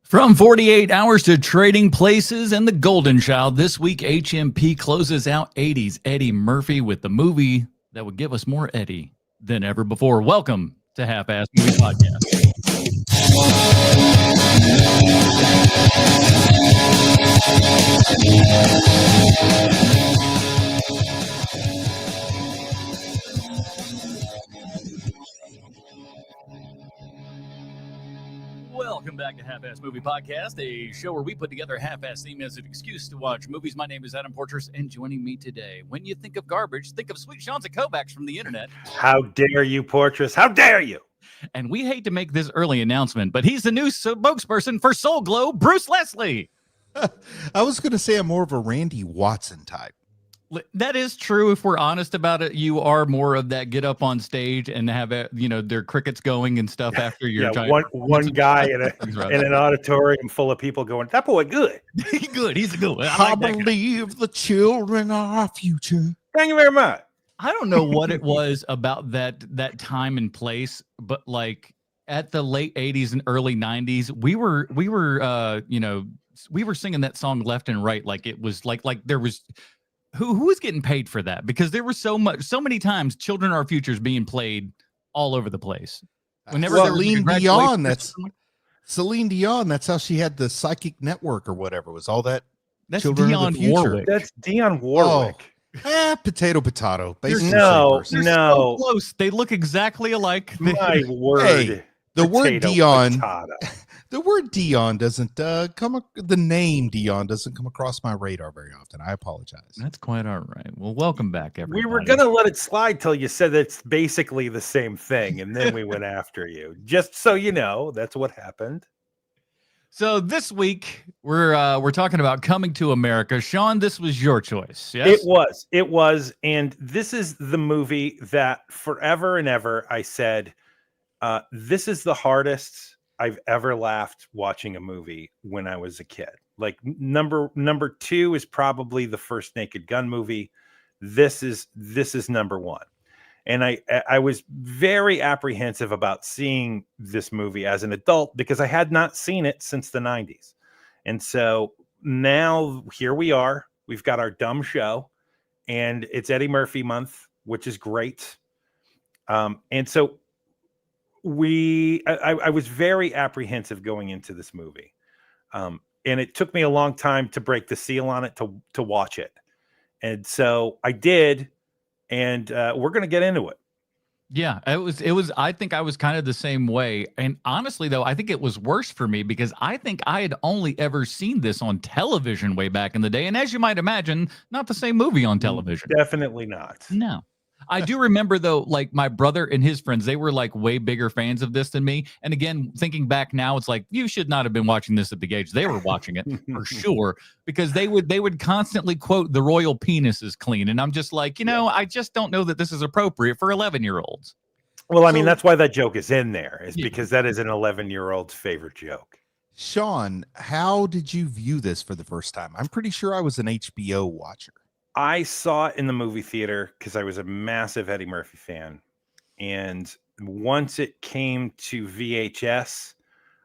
From 48 hours to Trading Places and The Golden Child, this week HMP closes out 80s Eddie Murphy with the movie that would give us more Eddie than ever before. Welcome to Half-Ass Movie Podcast. Welcome back to Half-Ass Movie Podcast, a show where we put together a half-ass theme as an excuse to watch movies. My name is Adam Portress, and joining me today, when you think of garbage, think of Sweet Shanta Kovacs from the internet. How dare you, Portress? How dare you? And we hate to make this early announcement, but he's the new spokesperson for Soul Glow, Bruce Leslie. I was going to say I'm more of a Randy Watson type. That is true. If we're honest about it, you are more of that get up on stage and have their crickets going and stuff after your one guy in an auditorium full of people going, that boy good. Good. He's a good one. I believe the children are our future. Thank you very much. I don't know what it was about that time and place, but like at the late 80s and early 90s, we were singing that song left and right. Like it was like there was who was getting paid for that? Because there was so many times Children Are Our Futures being played all over the place. Whenever Celine Dion, Celine Dion, that's how she had the Psychic Network or whatever. Was all that that's Children Dionne of the Future. Warwick. That's Dionne Warwick. Potato. No. So close. They look exactly alike. My word. Hey, the word Dion. Potato. The word Dion doesn't the name Dion doesn't come across my radar very often. I apologize. That's quite all right. Well, welcome back, everybody. We were going to let it slide till you said it's basically the same thing, and then we went after you. Just so you know, that's what happened. So this week, we're talking about Coming to America. Sean, this was your choice, yes? It was, and this is the movie that forever and ever I said, this is the hardest I've ever laughed watching a movie when I was a kid. Like number two is probably the first Naked Gun movie. This is number one. And I was very apprehensive about seeing this movie as an adult because I had not seen it since the 90s. And so now here we are. We've got our dumb show, and it's Eddie Murphy month, which is great. And so I was very apprehensive going into this movie. And it took me a long time to break the seal on it, to watch it. And so I did, and we're going to get into it. Yeah, it was, I think I was kind of the same way. And honestly, though, I think it was worse for me because I think I had only ever seen this on television way back in the day. And as you might imagine, not the same movie on television. Definitely not. No. I do remember, though, like my brother and his friends, they were like way bigger fans of this than me. And again, thinking back now, it's like you should not have been watching this at the age they were watching it for sure, because they would constantly quote the royal penis is clean. And I'm just like, I just don't know that this is appropriate for 11-year-olds. Well, I mean, that's why that joke is in there, is because that is an 11-year-old's favorite joke. Sean, how did you view this for the first time? I'm pretty sure I was an HBO watcher. I saw it in the movie theater because I was a massive Eddie Murphy fan. And once it came to VHS,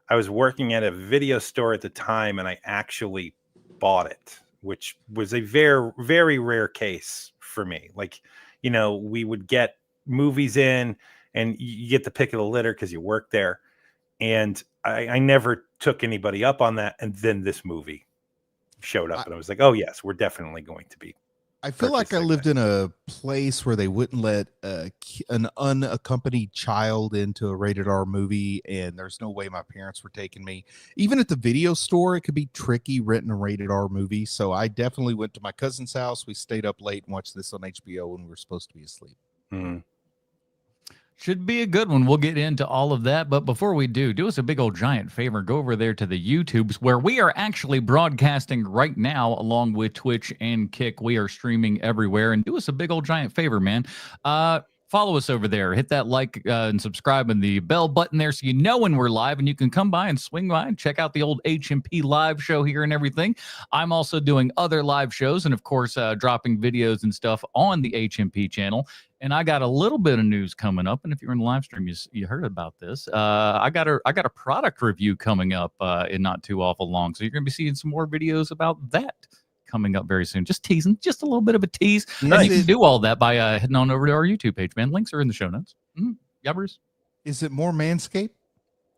I was working at a video store at the time, and I actually bought it, which was a very, very rare case for me. Like, we would get movies in, and you get the pick of the litter because you work there. And I never took anybody up on that. And then this movie showed up, and I was like, oh, yes, we're definitely going to be. I feel like I lived in a place where they wouldn't let an unaccompanied child into a rated R movie, and there's no way my parents were taking me. Even at the video store, it could be tricky renting a rated R movie. So I definitely went to my cousin's house. We stayed up late and watched this on HBO when we were supposed to be asleep. Mm-hmm. Should be a good one. We'll get into all of that. But before we do us a big old giant favor. Go over there to the YouTubes where we are actually broadcasting right now along with Twitch and Kick. We are streaming everywhere. And do us a big old giant favor, man. Follow us over there. Hit that like and subscribe and the bell button there so you know when we're live. And you can come by and swing by and check out the old HMP live show here and everything. I'm also doing other live shows and, of course, dropping videos and stuff on the HMP channel. And I got a little bit of news coming up. And if you're in the live stream, you heard about this. I got a product review coming up in not too awful long. So you're going to be seeing some more videos about that coming up very soon. Just teasing, just a little bit of a tease. Nice. And you can do all that by heading on over to our YouTube page, man. Links are in the show notes. Yeah, Bruce? Is it more Manscaped?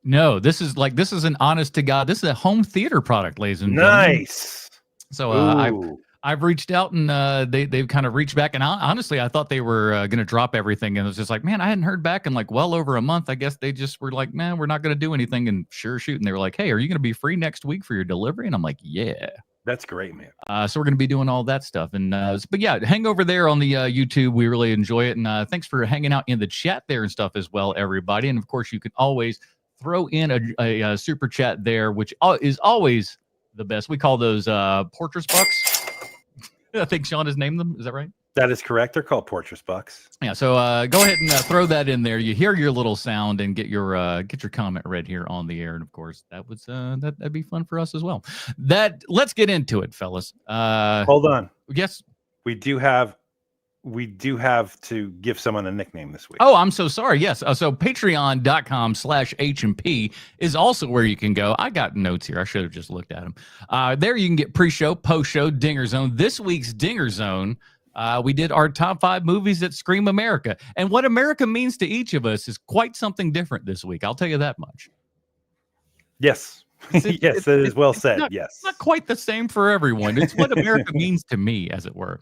No, this is an honest to God. This is a home theater product, ladies and gentlemen. Nice. So I've reached out and they've kind of reached back. And honestly, I thought they were going to drop everything. And it was just like, man, I hadn't heard back in like well over a month. I guess they just were like, man, we're not going to do anything. And sure, shoot. And they were like, hey, are you going to be free next week for your delivery? And I'm like, yeah. That's great, man. So we're going to be doing all that stuff. And but yeah, hang over there on the YouTube. We really enjoy it. And thanks for hanging out in the chat there and stuff as well, everybody. And of course, you can always throw in a super chat there, which is always the best. We call those Portress Bucks. I think Sean has named them. Is that right? That is correct. They're called Portress Bucks. Yeah. So go ahead and throw that in there. You hear your little sound and get your comment read here on the air. And of course, that'd be fun for us as well. Let's get into it, fellas. Hold on. Yes, we do have to give someone a nickname this week. Oh, I'm so sorry. Yes. So patreon.com/HMP is also where you can go. I got notes here. I should have just looked at them. There you can get pre-show, post-show, Dinger Zone. This week's Dinger Zone, we did our top 5 movies that scream America. And what America means to each of us is quite something different this week. I'll tell you that much. Yes. Yes, that is well said. Yes. It's not quite the same for everyone. It's what America means to me, as it were.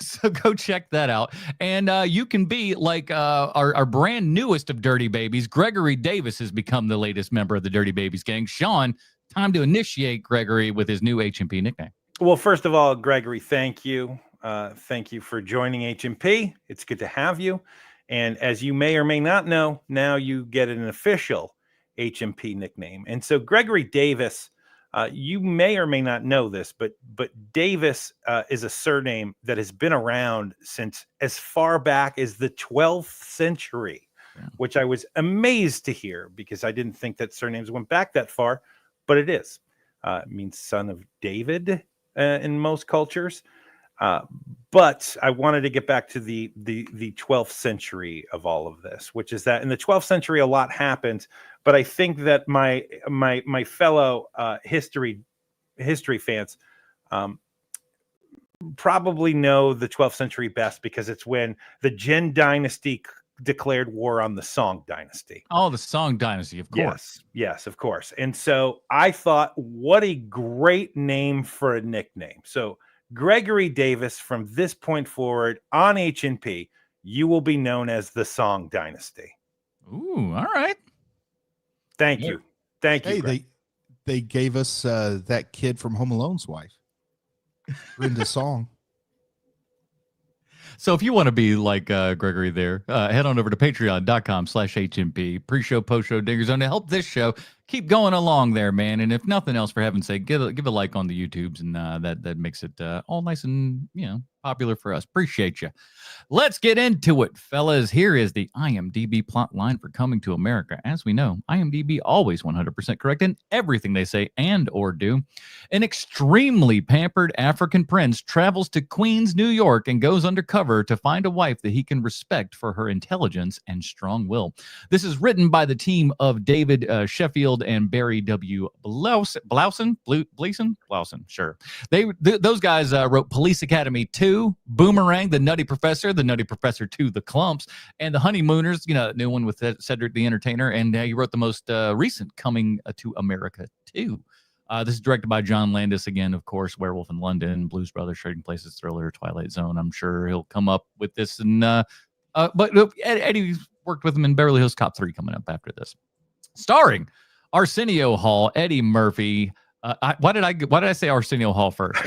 So go check that out. And you can be like our brand newest of Dirty Babies. Gregory Davis has become the latest member of the Dirty Babies gang. Sean, time to initiate Gregory with his new HMP nickname. Well, first of all, Gregory, thank you. Thank you for joining HMP. It's good to have you. And as you may or may not know, now you get an official HMP nickname. And so Gregory Davis, you may or may not know this, but Davis is a surname that has been around since as far back as the 12th century, which I was amazed to hear because I didn't think that surnames went back that far, but it is. It means son of David in most cultures. But I wanted to get back to the 12th century of all of this, which is that in the 12th century, a lot happened. But I think that my fellow history fans probably know the 12th century best because it's when the Jin dynasty declared war on the Song dynasty. Oh, the Song dynasty, of course. Yes, of course. And so I thought, what a great name for a nickname. So Gregory Davis, from this point forward on HMP, you will be known as the Song Dynasty. Ooh, all right. Thank you. Hey, they gave us that kid from Home Alone's wife, Brenda Song. So if you want to be like Gregory there, head on over to patreon.com/HMP, pre-show, post-show, Dinger Zone to help this show keep going along there, man. And if nothing else, for heaven's sake, give a like on the YouTubes, and that makes it all nice and popular for us. Appreciate you. Let's get into it, fellas. Here is the IMDb plot line for Coming to America. As we know, IMDb always 100% correct in everything they say and or do. An extremely pampered African prince travels to Queens, New York, and goes undercover to find a wife that he can respect for her intelligence and strong will. This is written by the team of David Sheffield and Barry W. Blausen. Sure. Those guys wrote Police Academy 2, Boomerang, The Nutty Professor 2, The Clumps, and The Honeymooners, new one with Cedric the Entertainer. And he wrote the most recent Coming to America 2. This is directed by John Landis again, of course, Werewolf in London, Blues Brothers, Trading Places, Thriller, Twilight Zone. I'm sure he'll come up with this. And but Eddie's worked with him in Beverly Hills Cop 3 coming up after this. Starring Arsenio Hall, Eddie Murphy. Why did I say Arsenio Hall first?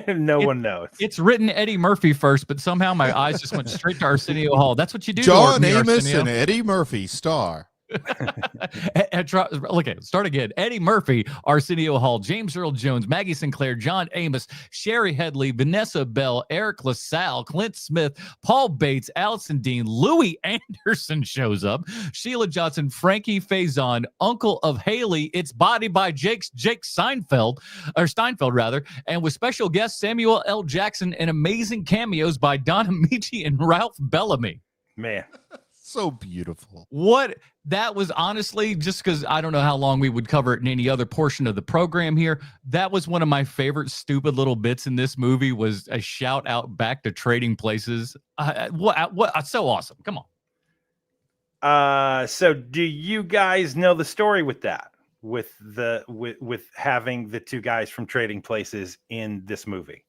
No one knows. It's written Eddie Murphy first, but somehow my eyes just went straight to Arsenio Hall. That's what you do. John Amos and Eddie Murphy star Look at start again. Eddie Murphy, Arsenio Hall, James Earl Jones, Maggie Sinclair, John Amos, Sherry Headley, Vanessa Bell, Eric LaSalle, Clint Smith, Paul Bates, Allison Dean, Louis Anderson shows up, Sheila Johnson, Frankie Faison, Uncle of Haley. It's Body by Jake Steinfeld, and with special guest Samuel L. Jackson and amazing cameos by Don Amici and Ralph Bellamy. Man. So beautiful. What that was, honestly, just because I don't know how long we would cover it in any other portion of the program here, that was one of my favorite stupid little bits in this movie, was a shout out back to Trading Places. What so awesome. Come on. So do you guys know the story with that? With having the two guys from Trading Places in this movie?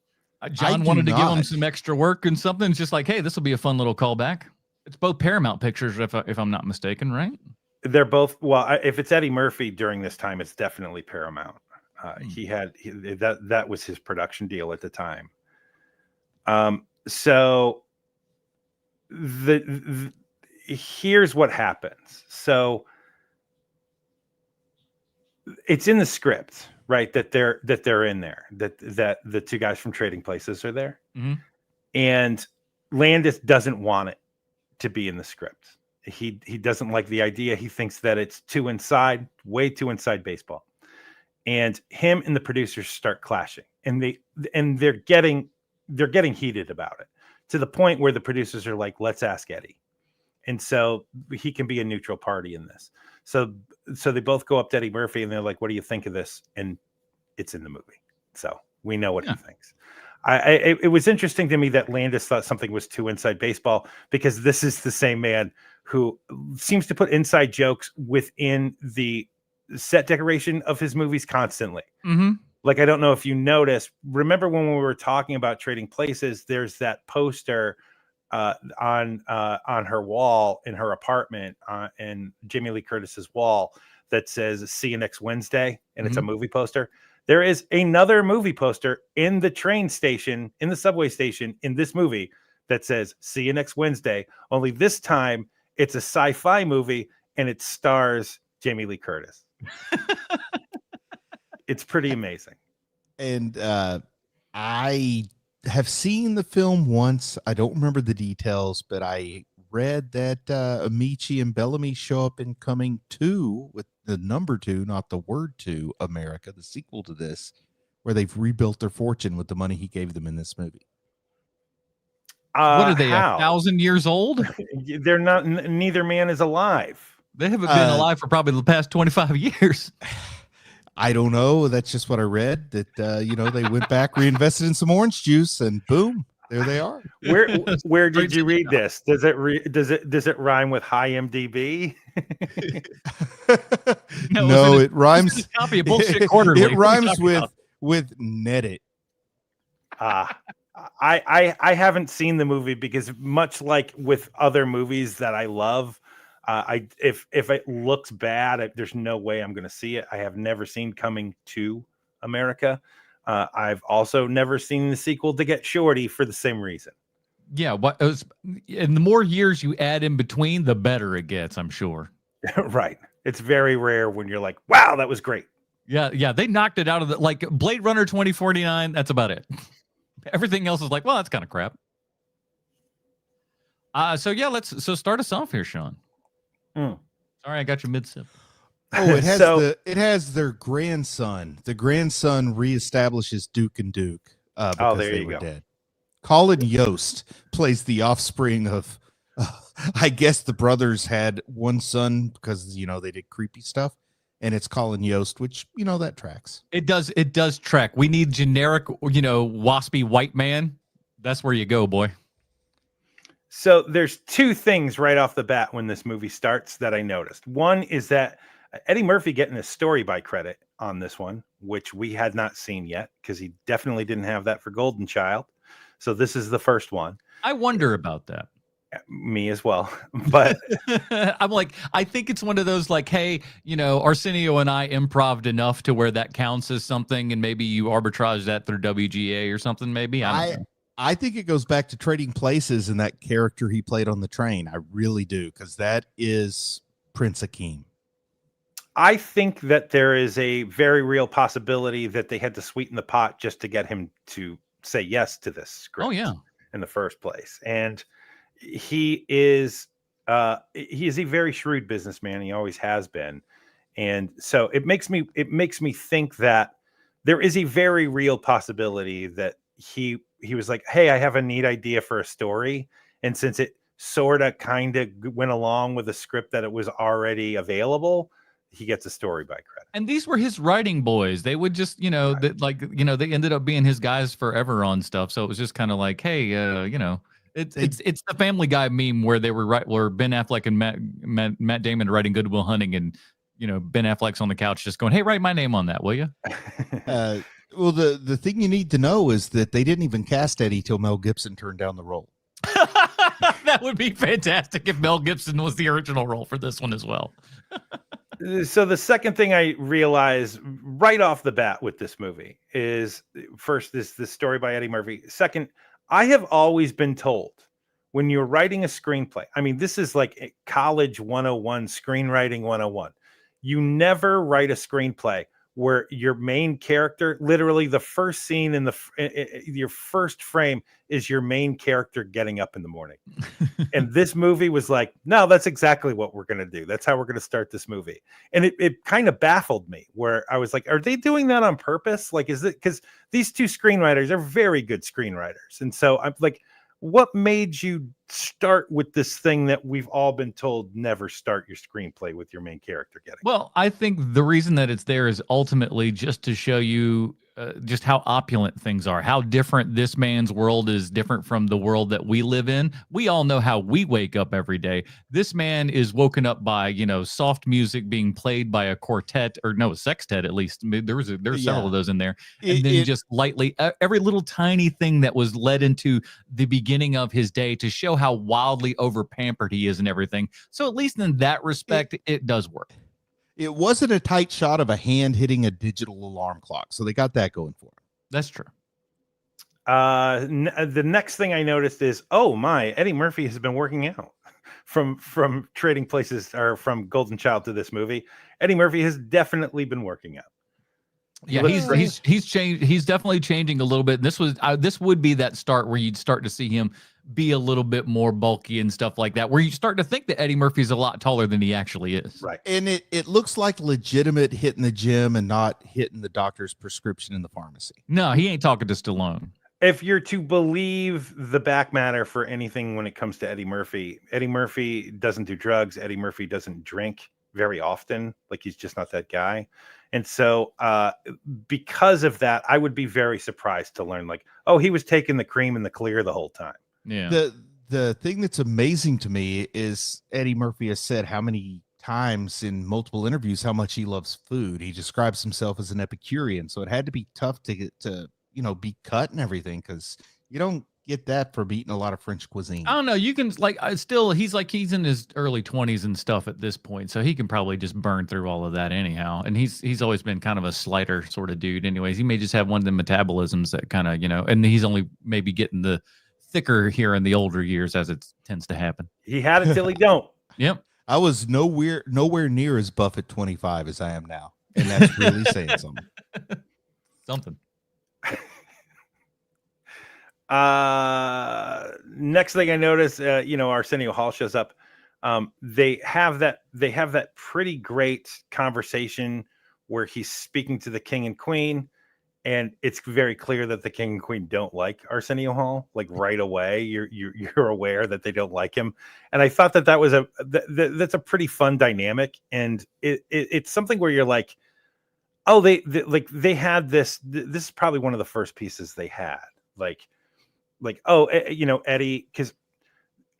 John wanted to give them some extra work and something. It's just like, hey, this will be a fun little callback. It's both Paramount Pictures, if I'm not mistaken, right? They're both. Well, if it's Eddie Murphy during this time, it's definitely Paramount. That was his production deal at the time. So here's what happens. So it's in the script, right? That they're in there. That the two guys from Trading Places are there, and Landis doesn't want it to be in the script. He doesn't like the idea. He thinks that it's way too inside baseball. And him and the producers start clashing, and they're getting heated about it, to the point where the producers are like, let's ask Eddie. And so he can be a neutral party in this. So they both go up to Eddie Murphy and they're like, what do you think of this? And it's in the movie. So we know what he thinks. It was interesting to me that Landis thought something was too inside baseball, because this is the same man who seems to put inside jokes within the set decoration of his movies constantly. Like, I don't know if you noticed, remember when we were talking about Trading Places, there's that poster on her wall in her apartment, in Jamie Lee Curtis's wall, that says "See you next Wednesday," and it's a movie poster. There is another movie poster in the train station, in the subway station in this movie, that says "See you next Wednesday." Only this time it's a sci-fi movie and it stars Jamie Lee Curtis. It's pretty amazing. And I have seen the film once. I don't remember the details, but I read that Amici and Bellamy show up in Coming 2, with the number 2, not the word 2, America, the sequel to this, where they've rebuilt their fortune with the money he gave them in this movie. What are they, 1,000 years old? They're not. Neither man is alive. They haven't been alive for probably the past 25 years. I don't know. That's just what I read. That they went back, reinvested in some orange juice, and boom, there they are. Where did you read this? Does it rhyme with high MDB? No, it rhymes. Copy of Bullshit Quarterly. It rhymes with Neddit. I haven't seen the movie, because much like with other movies that I love, if it looks bad, there's no way I'm going to see it. I have never seen Coming to America. I've also never seen the sequel to Get Shorty, for the same reason. Yeah, and the more years you add in between, the better it gets, I'm sure. Right. It's very rare when you're like, wow, that was great. Yeah, they knocked it out of like Blade Runner 2049. That's about it. Everything else is like, well, that's kind of crap. So start us off here, Sean. Sorry, I got you mid-sip. Oh, it has their grandson. The grandson reestablishes Duke and Duke because they were dead. Colin Yost plays the offspring of, I guess the brothers had one son because they did creepy stuff, and it's Colin Yost, which that tracks. It does track. We need generic, waspy white man. That's where you go, boy. So there's two things right off the bat when this movie starts that I noticed. One is that Eddie Murphy getting a story by credit on this one, which we had not seen yet, because he definitely didn't have that for Golden Child. So this is the first one. I wonder about that. Me as well. But I'm like, I think it's one of those like, hey, Arsenio and I improv'd enough to where that counts as something, and maybe you arbitrage that through WGA or something, maybe. I don't know. I think it goes back to Trading Places and that character he played on the train. I really do, because that is Prince Akeem? I think that there is a very real possibility that they had to sweeten the pot just to get him to say yes to this Oh script yeah. in the first place. And he is a very shrewd businessman. He always has been. And so it makes me think that there is a very real possibility that he was like, "Hey, I have a neat idea for a story." And since it sort of kind of went along with a script that it was already available, he gets a story by credit. And these were his writing boys. They would just, Right. that like, they ended up being his guys forever on stuff. So it was just kind of like, hey, it's They it's the Family Guy meme where they were where Ben Affleck and Matt Damon are writing Good Will Hunting, and Ben Affleck's on the couch just going, hey, write my name on that, will you? uh, well, the thing you need to know is that they didn't even cast Eddie till Mel Gibson turned down the role. That would be fantastic if Mel Gibson was the original role for this one as well. So the second thing I realize right off the bat with this movie is, first, this story by Eddie Murphy. Second, I have always been told when you're writing a screenplay, I mean, this is like a college 101, screenwriting 101. You never write a screenplay where your main character, literally the first scene in your first frame, is your main character getting up in the morning. And this movie was like, no, that's exactly what we're going to do. That's how we're going to start this movie. And it kind of baffled me, where I was like, are they doing that on purpose? Like, is it because these two screenwriters are very good screenwriters? And so I'm like, what made you start with this thing that we've all been told never start your screenplay with your main character getting? Well, I think the reason that it's there is ultimately just to show you just how opulent things are, how different this man's world is different from the world that we live in. We all know how we wake up every day. This man is woken up by, soft music being played by a quartet, or no, a sextet at least. I mean, there's several of those in there. And then just lightly, every little tiny thing that was led into the beginning of his day to show how wildly over pampered he is and everything. So at least in that respect, it does work. It wasn't a tight shot of a hand hitting a digital alarm clock, so they got that going for him. That's true. The next thing I noticed is, oh my, Eddie Murphy has been working out from Trading Places, or from Golden Child to this movie. Eddie Murphy has definitely been working out. Yeah, he's changed. He's definitely changing a little bit. And this would be that start where you'd start to see him be a little bit more bulky and stuff like that, where you start to think that Eddie Murphy's a lot taller than he actually is. Right. And it looks like legitimate hitting the gym and not hitting the doctor's prescription in the pharmacy. No, he ain't talking to Stallone. If you're to believe the back matter for anything when it comes to Eddie Murphy doesn't do drugs. Eddie Murphy doesn't drink very often. Like, he's just not that guy. And so because of that, I would be very surprised to learn, like, oh, he was taking the cream and the clear the whole time. Yeah. The thing that's amazing to me is Eddie Murphy has said how many times in multiple interviews how much he loves food. He describes himself as an Epicurean, so it had to be tough to get to be cut and everything, because you don't get that from eating a lot of French cuisine. I don't know. You can he's in his early 20s and stuff at this point, so he can probably just burn through all of that anyhow. And he's always been kind of a slighter sort of dude. Anyways, he may just have one of the metabolisms that kind of and he's only maybe getting the thicker here in the older years, as it tends to happen. He had it till he don't. Yep. I was nowhere near as buff at 25 as I am now, and that's really saying something. Something. Next thing I noticed, Arsenio Hall shows up. They have that pretty great conversation where he's speaking to the king and queen, and it's very clear that the king and queen don't like Arsenio Hall. Like, right away, you're aware that they don't like him. And I thought that was that's a pretty fun dynamic, and it's something where you're like, oh, they had this. This is probably one of the first pieces they had. Like, Eddie, because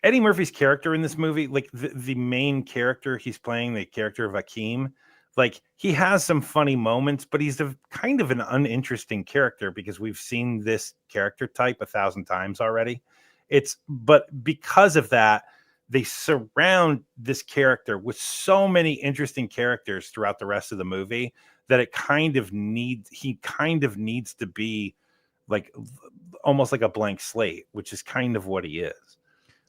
Eddie Murphy's character in this movie, like the main character he's playing, the character of Akeem, like, he has some funny moments, but he's kind of an uninteresting character because we've seen this character type 1,000 times already. But because of that, they surround this character with so many interesting characters throughout the rest of the movie that he kind of needs to be like almost like a blank slate, which is kind of what he is.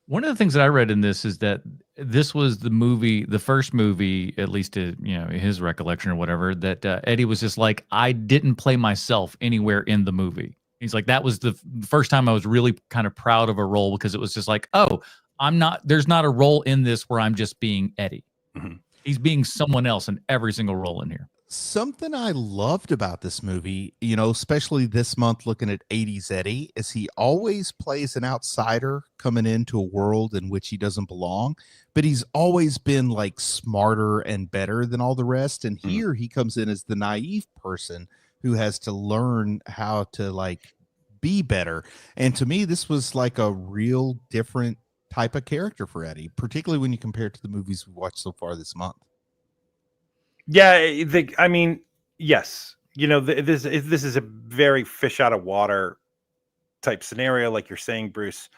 One of the things that I read in this is that this was the first movie, at least to, his recollection or whatever, that Eddie was just like, I didn't play myself anywhere in the movie. He's like, that was the first time I was really kind of proud of a role, because it was just like, oh, there's not a role in this where I'm just being Eddie. Mm-hmm. He's being someone else in every single role in here. Something I loved about this movie, especially this month looking at 80s Eddie, is he always plays an outsider coming into a world in which he doesn't belong, but he's always been like smarter and better than all the rest. And here he comes in as the naive person who has to learn how to like be better. And to me, this was like a real different type of character for Eddie, particularly when you compare it to the movies we've watched so far this month. Yeah, yes. This is a very fish out of water type scenario, like you're saying, Bruce.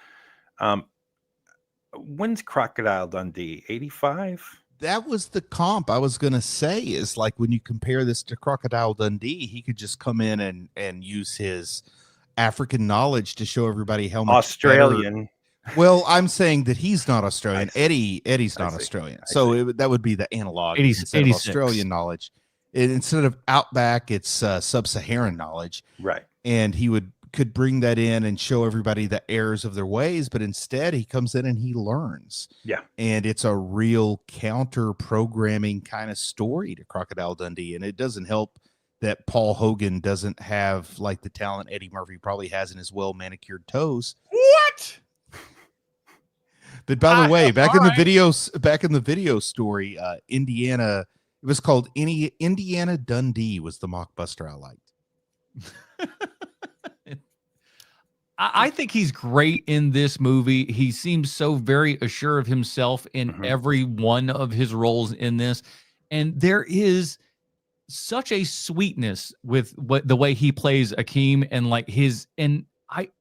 When's Crocodile Dundee? 85? That was the comp I was going to say, is like when you compare this to Crocodile Dundee, he could just come in and use his African knowledge to show everybody how much Australian. Better. Well, I'm saying that he's not Australian. Eddie's not Australian. So that would be the analog. 86. Australian knowledge. Instead of Outback, it's Sub-Saharan knowledge. Right. And he could bring that in and show everybody the errors of their ways, but instead he comes in and he learns. Yeah. And it's a real counter programming kind of story to Crocodile Dundee. And it doesn't help that Paul Hogan doesn't have like the talent Eddie Murphy probably has in his well manicured toes. What? But by the way, back in the video story, Indiana, it was called Indiana Dundee was the mockbuster I liked. I think he's great in this movie. He seems so very assured of himself in every one of his roles in this. And there is such a sweetness with the way he plays Akeem and like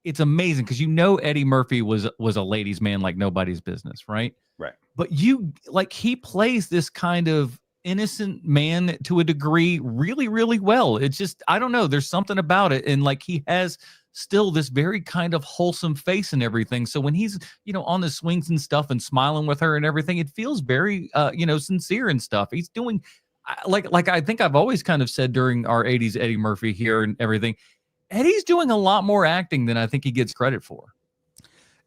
it's amazing because Eddie Murphy was a ladies' man like nobody's business, right? Right. But he plays this kind of innocent man to a degree really, really well. It's just, I don't know, there's something about it. And like he has still this very kind of wholesome face and everything. So when he's, on the swings and stuff and smiling with her and everything, it feels very, sincere and stuff. He's doing like I think I've always kind of said during our 80s Eddie Murphy here and everything, Eddie's doing a lot more acting than I think he gets credit for.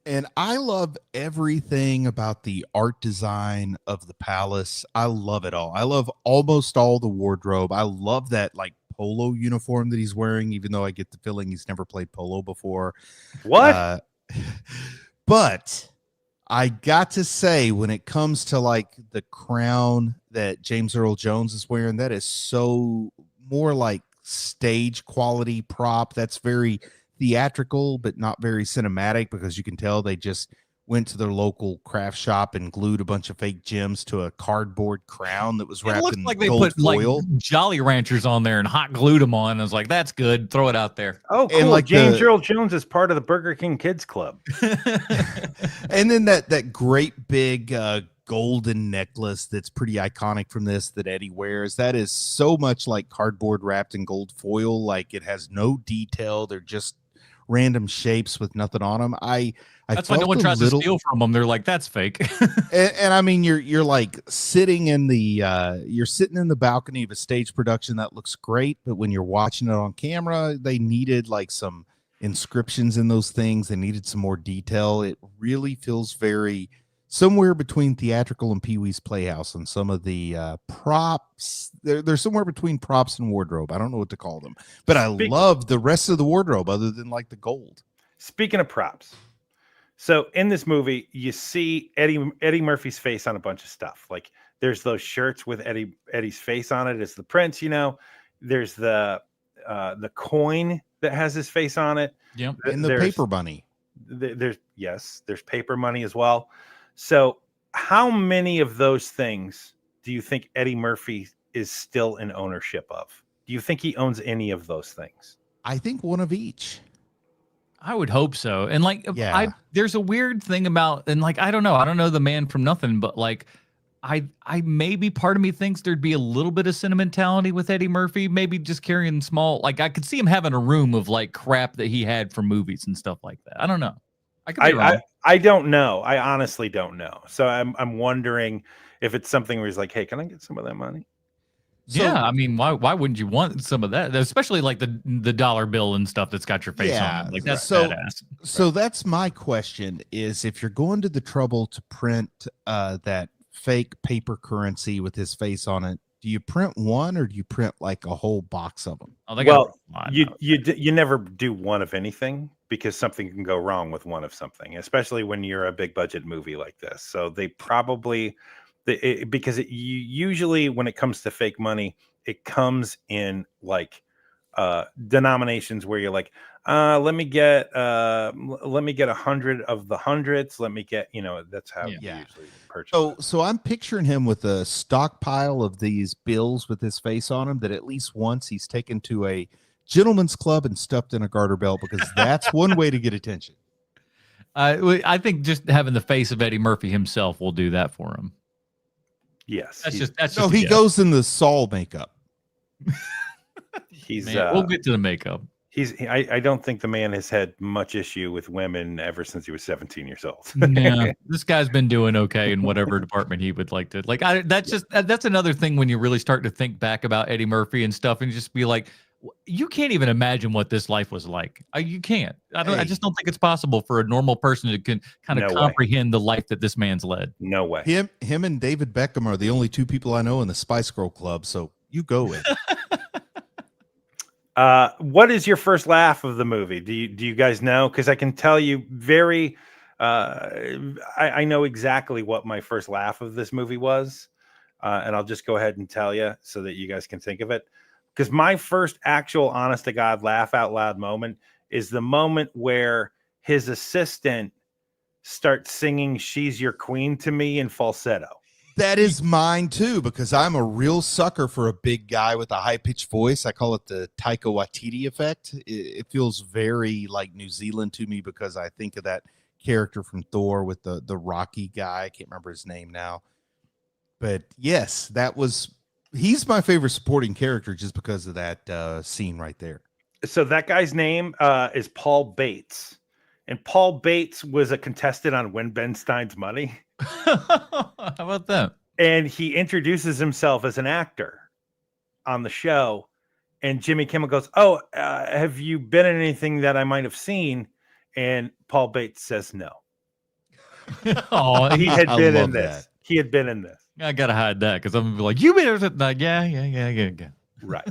And I love everything about the art design of the palace. I love it all. I love almost all the wardrobe. I love that like polo uniform that he's wearing, even though I get the feeling he's never played polo before. What? But I got to say, when it comes to like the crown that James Earl Jones is wearing, that is so more like stage quality prop. That's very theatrical, but not very cinematic, because you can tell they just went to their local craft shop and glued a bunch of fake gems to a cardboard crown that was wrapped in like they gold put foil. Like Jolly Ranchers on there and hot glued them on. I was like, that's good. Throw it out there. Oh, cool. And like James Earl Jones is part of the Burger King Kids Club. And then that great big golden necklace that's pretty iconic from this that Eddie wears. That is so much like cardboard wrapped in gold foil. Like it has no detail. They're just random shapes with nothing on them. That's why no one tries to steal from them. They're like, that's fake. and I mean, you're like sitting in the balcony of a stage production that looks great, but when you're watching it on camera, they needed like some inscriptions in those things. They needed some more detail. It really feels very somewhere between theatrical and Pee-wee's Playhouse, and some of the props. They're somewhere between props and wardrobe. I don't know what to call them, but I love the rest of the wardrobe other than like the gold. Speaking of props, so in this movie, you see Eddie Murphy's face on a bunch of stuff. Like there's those shirts with Eddie's face on it as the prince. There's the coin that has his face on it. Yep. And the paper bunny. There's paper money as well. So how many of those things do you think Eddie Murphy is still in ownership of? Do you think he owns any of those things? I think one of each. I would hope so. And like, yeah. There's a weird thing about, and like, I don't know the man from nothing, but like, I maybe part of me thinks there'd be a little bit of sentimentality with Eddie Murphy, maybe just carrying small, like I could see him having a room of like crap that he had from movies and stuff like that. I don't know. I could be wrong. I don't know. I honestly don't know. So I'm wondering if it's something where he's like, hey, can I get some of that money? Yeah, I mean, why wouldn't you want some of that? Especially like the dollar bill and stuff that's got your face on it. Like that's badass. So that's my question: is if you're going to the trouble to print that fake paper currency with his face on it, do you print one or do you print like a whole box of them? Oh, well, you never do one of anything because something can go wrong with one of something, especially when you're a big budget movie like this. So they probably. Because usually when it comes to fake money, it comes in like denominations where you're like, let me get 100 of the hundreds. Let me get, that's how you usually purchase. So I'm picturing him with a stockpile of these bills with his face on them that at least once he's taken to a gentleman's club and stuffed in a garter belt, because that's one way to get attention. I think just having the face of Eddie Murphy himself will do that for him. Yes, that's no. He goes in the Saul makeup. We'll get to the makeup. I don't think the man has had much issue with women ever since he was 17 years old. Yeah, this guy's been doing okay in whatever department he would like to. Like, that's another thing when you really start to think back about Eddie Murphy and stuff, and just be like, you can't even imagine what this life was like. You can't. I just don't think it's possible for a normal person to kind of comprehend the life that this man's led. No way. Him and David Beckham are the only two people I know in the Spice Girl Club. So you go with. What is your first laugh of the movie? Do you guys know? Because I can tell you very. I know exactly what my first laugh of this movie was, and I'll just go ahead and tell you so that you guys can think of it. Because my first actual honest to God laugh out loud moment is the moment where his assistant starts singing "She's Your Queen" to me in falsetto. That is mine too, because I'm a real sucker for a big guy with a high pitched voice. I call it the Taika Waititi effect. It feels very like New Zealand to me because I think of that character from Thor with the Rocky guy. I can't remember his name now, but yes, he's my favorite supporting character just because of that scene right there. So that guy's name is Paul Bates. And Paul Bates was a contestant on Win Ben Stein's Money. How about that? And he introduces himself as an actor on the show. And Jimmy Kimmel goes, "Oh, have you been in anything that I might have seen?" And Paul Bates says no. Oh, he had been in this. He had been in this. I gotta hide that because I'm gonna be like, you been like, yeah. Right.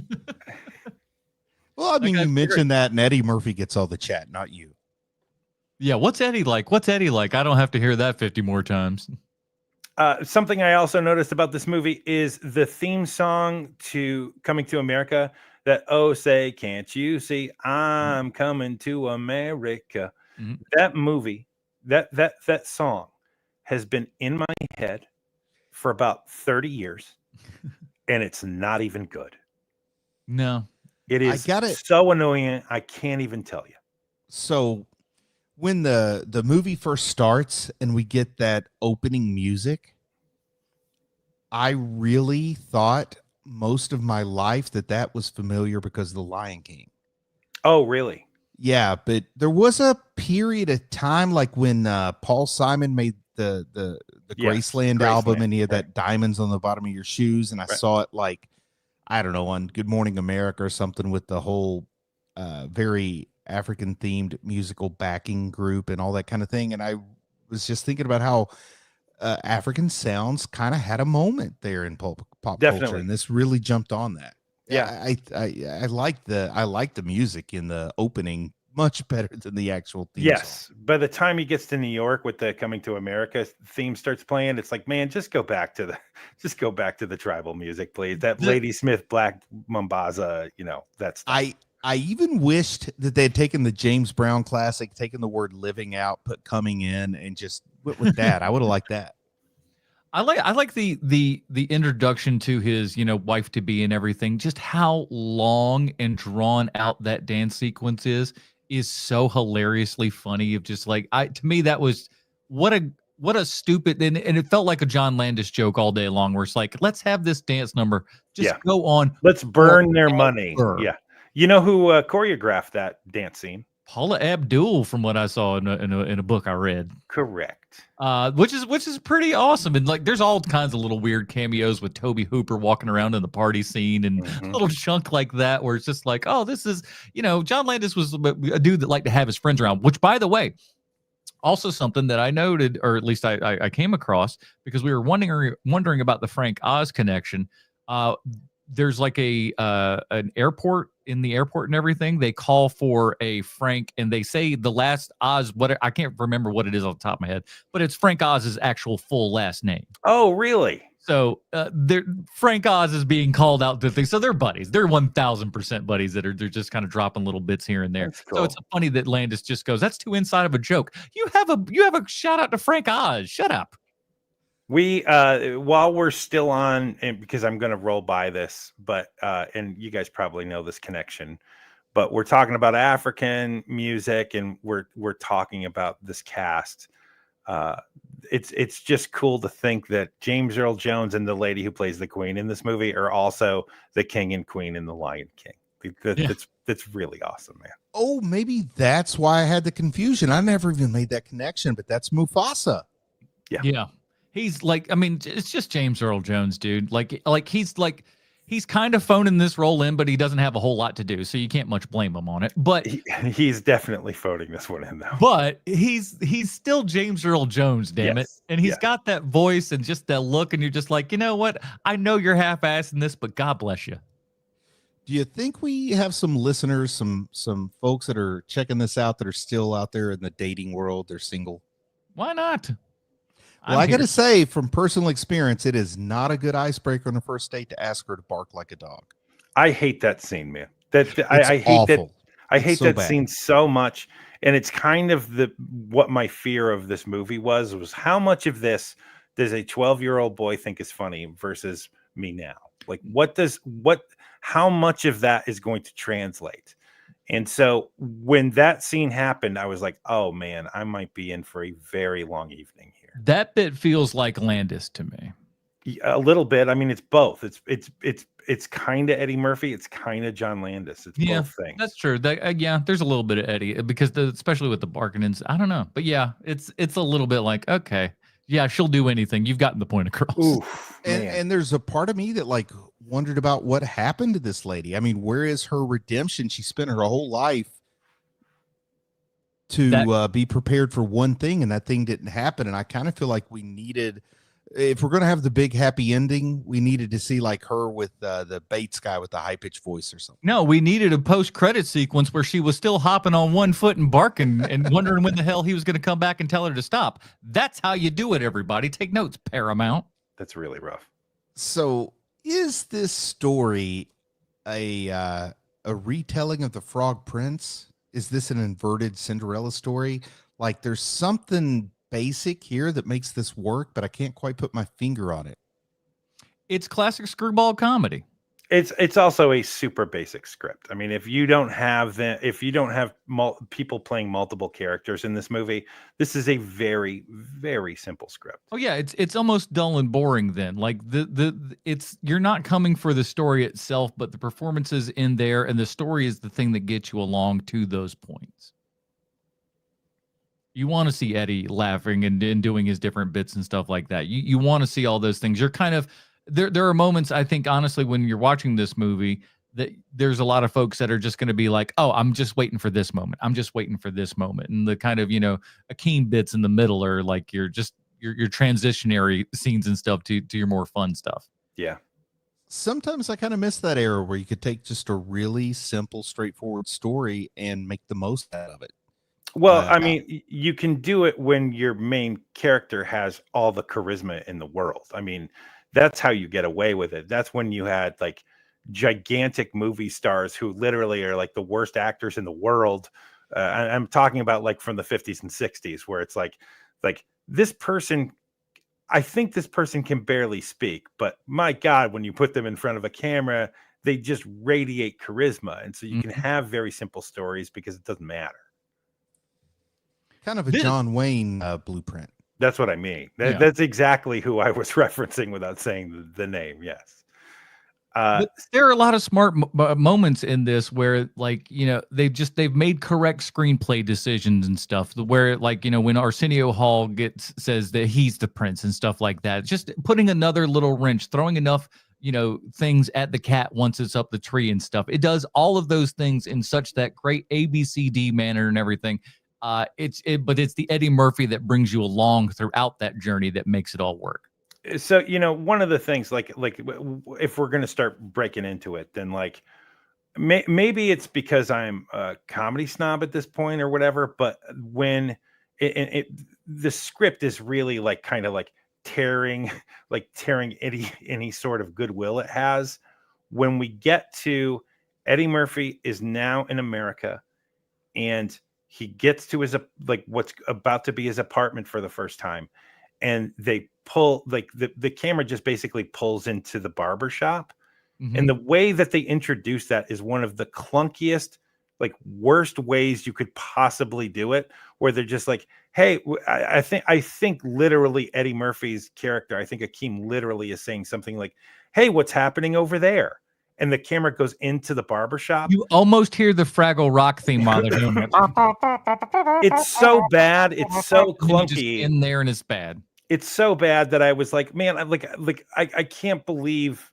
Well, I mean, you mentioned that, and Eddie Murphy gets all the chat, not you. Yeah, what's Eddie like? What's Eddie like? I don't have to hear that 50 more times. Something I also noticed about this movie is the theme song to Coming to America. That say, can't you see I'm coming to America? Mm-hmm. That movie, that song has been in my head for about 30 years, and it's not even good. No, it is so annoying. I can't even tell you. So when the movie first starts and we get that opening music, I really thought most of my life that was familiar because of The Lion King. Oh, really? Yeah, but there was a period of time like when Paul Simon made the Graceland album, and he had that diamonds on the bottom of your shoes, and I saw it like, I don't know, on Good Morning America or something with the whole very African themed musical backing group and all that kind of thing. And I was just thinking about how African sounds kind of had a moment there in pop culture, and this really jumped on that. Yeah, I like the music in the opening much better than the actual theme song. By the time he gets to New York with the Coming to America theme starts playing, it's like, man, just go back to the tribal music, please. That Lady Smith Black Mambaza, that's I even wished that they had taken the James Brown classic, taken the word living out, put coming in, and just went with that. I would have liked that. I like the introduction to his, wife to be and everything. Just how long and drawn out that dance sequence is so hilariously funny. Of just like, to me, that was what a stupid, and it felt like a John Landis joke all day long, where it's like, let's have this dance number just go on. Let's burn their money. Yeah. You know who choreographed that dance scene? Paula Abdul, from what I saw in a book I read. Correct. Which is pretty awesome. And like, there's all kinds of little weird cameos with Toby Hooper walking around in the party scene and little chunk like that, where it's just like, oh, this is, John Landis was a dude that liked to have his friends around, which, by the way, also something that I noted, or at least I came across, because we were wondering about the Frank Oz connection. There's like an airport, in the airport and everything. They call for a Frank, and they say the last Oz. What, I can't remember what it is off the top of my head, but it's Frank Oz's actual full last name. Oh, really? So Frank Oz is being called out to things. So they're buddies. They're 1000% buddies they're just kind of dropping little bits here and there. That's cool. So it's funny that Landis just goes, "That's too inside of a joke. You have a shout out to Frank Oz. Shut up." We while we're still on, and because I'm going to roll by this, but and you guys probably know this connection, but we're talking about African music, and we're talking about this cast. It's just cool to think that James Earl Jones and the lady who plays the Queen in this movie are also the King and Queen in The Lion King. That's really awesome, man. Oh, maybe that's why I had the confusion. I never even made that connection, but that's Mufasa. Yeah. He's like, I mean, it's just James Earl Jones, dude. Like he's kind of phoning this role in, but he doesn't have a whole lot to do, so you can't much blame him on it. But he's definitely phoning this one in, though. But he's still James Earl Jones, damn it. And he's got that voice and just that look, and you're just like, you know what? I know you're half-assing this, but God bless you. Do you think we have some listeners, some folks that are checking this out that are still out there in the dating world? They're single. Why not? Well, I got to say, from personal experience, it is not a good icebreaker on the first date to ask her to bark like a dog. I hate that scene, man. I hate awful. I hate so that bad. Scene so much. And it's kind of what my fear of this movie was how much of this does a 12-year-old boy think is funny versus me now? Like, how much of that is going to translate? And so when that scene happened, I was like, oh man, I might be in for a very long evening here. That bit feels like Landis to me. A little bit. I mean, it's both. It's kind of Eddie Murphy. It's kind of John Landis. It's both things. That's true. There's a little bit of Eddie, because especially with the barking and I don't know, but yeah, it's a little bit like, okay, yeah, she'll do anything. You've gotten the point across. Oof, and there's a part of me that like wondered about what happened to this lady. I mean, where is her redemption? She spent her whole life to be prepared for one thing, and that thing didn't happen. And I kind of feel like we needed, if we're going to have the big happy ending, we needed to see like her with the Bates guy with the high pitched voice or something. No, we needed a post credit sequence where she was still hopping on one foot and barking and wondering when the hell he was going to come back and tell her to stop. That's how you do it, everybody. Take notes, Paramount. That's really rough. So is this story a retelling of the Frog Prince? Is this an inverted Cinderella story? Like, there's something basic here that makes this work, but I can't quite put my finger on it. It's classic screwball comedy. It's also a super basic script. I mean, if you don't have people playing multiple characters in this movie, this is a very, very simple script. Oh yeah, it's almost dull and boring then. Like you're not coming for the story itself, but the performances in there and the story is the thing that gets you along to those points. You want to see Eddie laughing and doing his different bits and stuff like that. You want to see all those things. You're kind of there are moments, I think, honestly, when you're watching this movie, that there's a lot of folks that are just going to be like, oh, I'm just waiting for this moment. I'm just waiting for this moment. And the kind of, Akeem bits in the middle are like your transitionary scenes and stuff to your more fun stuff. Yeah. Sometimes I kind of miss that era where you could take just a really simple, straightforward story and make the most out of it. Well, I mean, you can do it when your main character has all the charisma in the world. I mean, that's how you get away with it. That's when you had like gigantic movie stars who literally are like the worst actors in the world. I'm talking about like from the 50s and 60s, where it's like this person, I think this person can barely speak, but my God, when you put them in front of a camera, they just radiate charisma. And so you can have very simple stories because it doesn't matter. Kind of a John Wayne blueprint. That's what I mean. That's exactly who I was referencing without saying the name. Yes. Uh, But there are a lot of smart moments in this where, like, they've made correct screenplay decisions and stuff. Where, like, when Arsenio Hall says that he's the prince and stuff like that, just putting another little wrench, throwing enough, things at the cat once it's up the tree and stuff. It does all of those things in such that great ABCD manner and everything. But it's the Eddie Murphy that brings you along throughout that journey that makes it all work. so one of the things, like if we're going to start breaking into it, then like maybe it's because I'm a comedy snob at this point or whatever, but when the script is really like kind of like tearing any sort of goodwill it has, when we get to Eddie Murphy is now in America, and he gets to his like what's about to be his apartment for the first time, and they pull like the camera just basically pulls into the barber shop. Mhm. And the way that they introduce that is one of the clunkiest, like worst ways you could possibly do it, where they're just like, hey, I think literally Eddie Murphy's character, I think Akeem literally is saying something like, hey, what's happening over there? And the camera goes into the barbershop. You almost hear the Fraggle Rock theme while they're doing it. It's so bad. It's so And then you just clunky. in there, and it's bad. It's so bad that I was like, man, I can't believe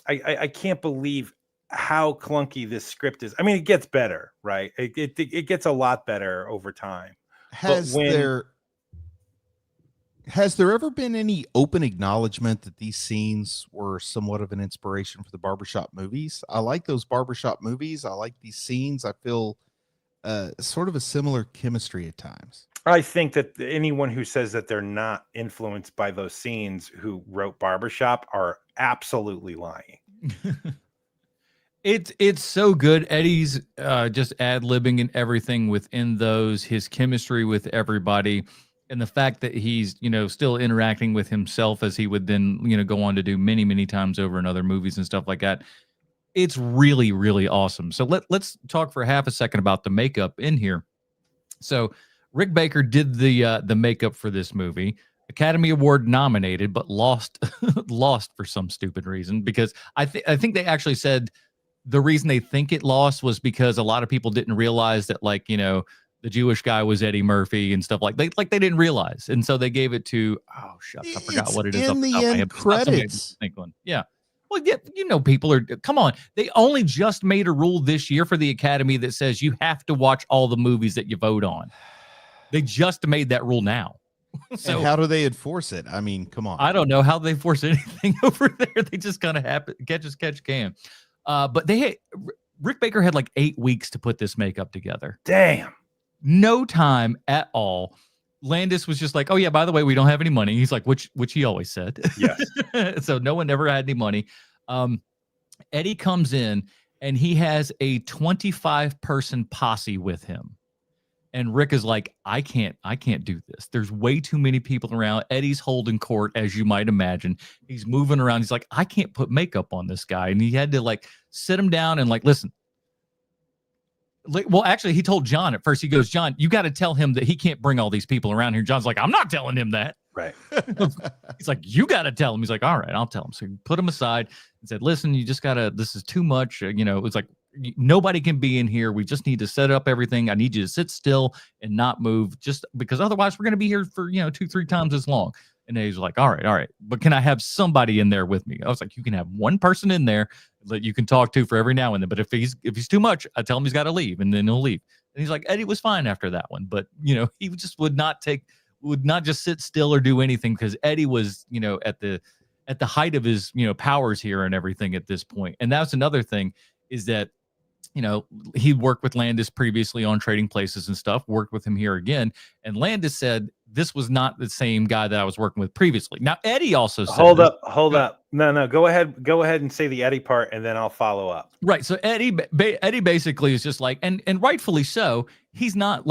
I can't believe how clunky this script is. I mean, it gets better, right? It gets a lot better over time. Has there ever been any open acknowledgement that these scenes were somewhat of an inspiration for the barbershop movies? I like those barbershop movies. I like these scenes. I feel sort of a similar chemistry at times. I think that anyone who says that they're not influenced by those scenes who wrote Barbershop are absolutely lying. It's so good. Eddie's just ad-libbing and everything within those, his chemistry with everybody, and the fact that he's, still interacting with himself as he would then, go on to do many, many times over in other movies and stuff like that. It's really, really awesome. So let's talk for half a second about the makeup in here. So Rick Baker did the makeup for this movie. Academy Award nominated, but lost for some stupid reason, because I think they actually said the reason they think it lost was because a lot of people didn't realize that, like, the Jewish guy was Eddie Murphy and stuff like they didn't realize, and so they gave it to, oh shucks, I forgot what it is. In the end credits. Yeah. Well, yeah, people are, come on. They only just made a rule this year for the Academy that says you have to watch all the movies that you vote on. They just made that rule now. So and how do they enforce it? I mean, come on. I don't know how they force anything over there. They just kind of catch can. But Rick Baker had like 8 weeks to put this makeup together. Damn. No time at all. Landis was just like, oh yeah, by the way, we don't have any money. He's like, which he always said. Yes. So no one ever had any money. Eddie comes in and he has a 25-person posse with him. And Rick is like, I can't do this. There's way too many people around. Eddie's holding court, as you might imagine. He's moving around. He's like, I can't put makeup on this guy. And he had to like sit him down and like, listen. Well, actually, he told John at first. He goes, John, you got to tell him that he can't bring all these people around here. John's like, I'm not telling him that. Right. He's like, you got to tell him. He's like, all right, I'll tell him. So he put him aside and said, listen, you just got to, this is too much. It was like, nobody can be in here. We just need to set up everything. I need you to sit still and not move, just because otherwise we're going to be here for, 2-3 times as long. And he's like, all right. But can I have somebody in there with me? I was like, you can have one person in there that you can talk to for every now and then. But if he's too much, I tell him he's got to leave, and then he'll leave. And he's like, Eddie was fine after that one. But, he just would not just sit still or do anything, because Eddie was, at the height of his, powers here and everything at this point. And that's another thing, is that, he worked with Landis previously on Trading Places and stuff, worked with him here again. And Landis said, this was not the same guy that I was working with previously. Now, Eddie also said, hold up. No, go ahead and say the Eddie part, and then I'll follow up. Right. So Eddie basically is just like, and rightfully so, he's not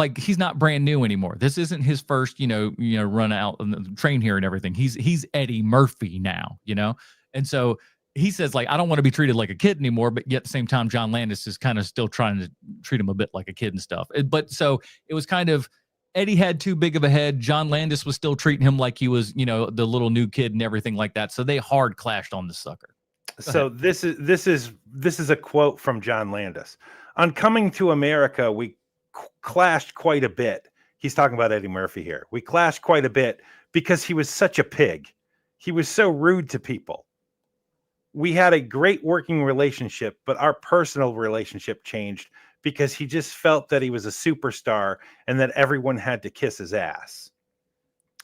brand new anymore. This isn't his first, run out on the train here and everything. He's Eddie Murphy now, and so he says, like, I don't want to be treated like a kid anymore, but yet at the same time, John Landis is kind of still trying to treat him a bit like a kid and stuff. But so it was kind of, Eddie had too big of a head. John Landis was still treating him like he was, the little new kid and everything like that. So they hard clashed on the sucker. So this is a quote from John Landis. On Coming to America, we clashed quite a bit. He's talking about Eddie Murphy here. We clashed quite a bit because he was such a pig. He was so rude to people. We had a great working relationship, but our personal relationship changed because he just felt that he was a superstar and that everyone had to kiss his ass.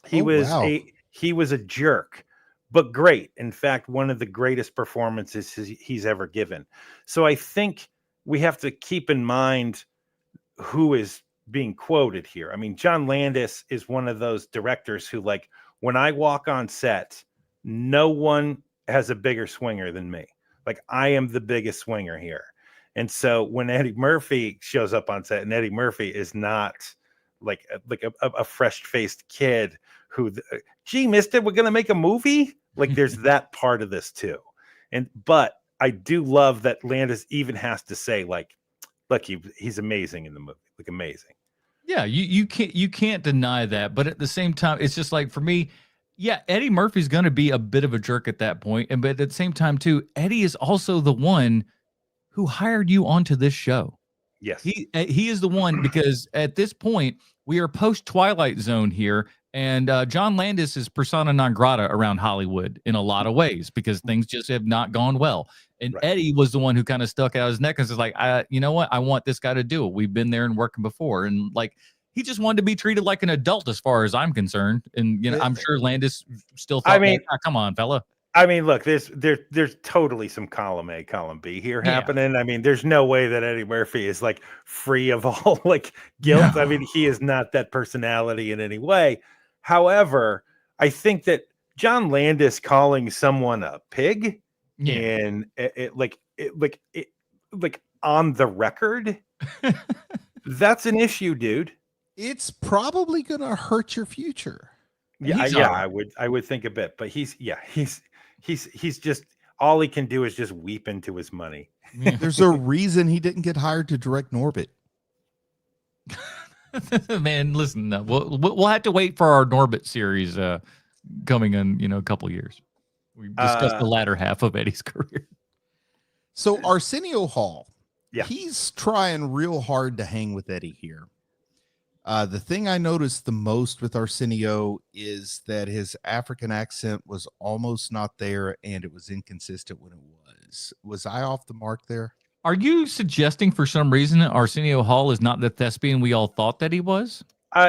He was a jerk, but great. In fact, one of the greatest performances he's ever given. So I think we have to keep in mind who is being quoted here. I mean, John Landis is one of those directors who, like, when I walk on set, no one has a bigger swinger than me. Like, I am the biggest swinger here. And so when Eddie Murphy shows up on set, and Eddie Murphy is not like a fresh-faced kid who, gee, mister, we're going to make a movie. Like, there's that part of this too. But I do love that Landis even has to say, like, look, he's amazing in the movie. Like, amazing. Yeah, you can't deny that. But at the same time, it's just like, for me, yeah, Eddie Murphy's going to be a bit of a jerk at that point. But at the same time, too, Eddie is also the one who hired you onto this show. Yes. He is the one, because at this point, we are post Twilight Zone here. And John Landis is persona non grata around Hollywood in a lot of ways, because things just have not gone well. And Right. Eddie was the one who kind of stuck out his neck and was like, you know what? I want this guy to do it. We've been there and working before. And like, he just wanted to be treated like an adult as far as I'm concerned. And, you know, I'm sure Landis still thought, come on, fella. I mean, look, there's totally some column A, column B here happening. I mean, there's no way that Eddie Murphy is like free of all like guilt. No. I mean, he is not that personality in any way. However, I think that John Landis calling someone a pig and like on the record, that's an issue, dude. It's probably going to hurt your future. Yeah, I would think a bit, but he's just, all he can do is just weep into his money. There's a reason he didn't get hired to direct Norbit. Man, listen, we'll have to wait for our Norbit series coming in, a couple years. We discussed the latter half of Eddie's career. So Arsenio Hall, yeah, he's trying real hard to hang with Eddie here. The thing I noticed the most with Arsenio is that his African accent was almost not there, and it was inconsistent when it was. Was I off the mark there? Are you suggesting for some reason that Arsenio Hall is not the thespian we all thought that he was?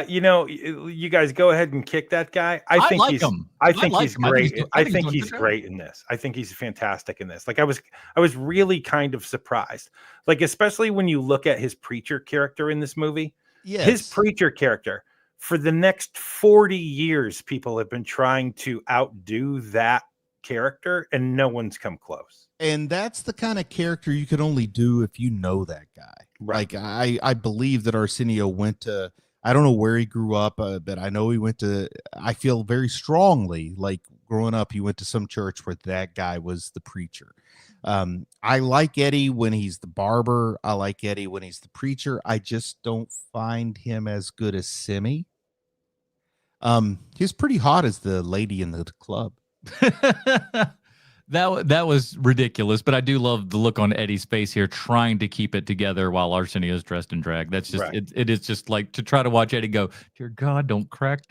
You guys go ahead and kick that guy. I think he's great. I think he's great in this. I think he's fantastic in this. Like, I was really kind of surprised. Like, especially when you look at his preacher character in this movie. Yes. His preacher character, for the next 40 years, people have been trying to outdo that character, and no one's come close. And that's the kind of character you can only do if you know that guy. Right. Like, I believe that Arsenio went to, I don't know where he grew up, but I know he went to, I feel very strongly like growing up, he went to some church where that guy was the preacher. I like Eddie when he's the barber. I like Eddie when he's the preacher. I just don't find him as good as Simi. He's pretty hot as the lady in the club. That was ridiculous, but I do love the look on Eddie's face here, trying to keep it together while Arsenio's dressed in drag. That's just it is just like to try to watch Eddie go, dear God, don't crack.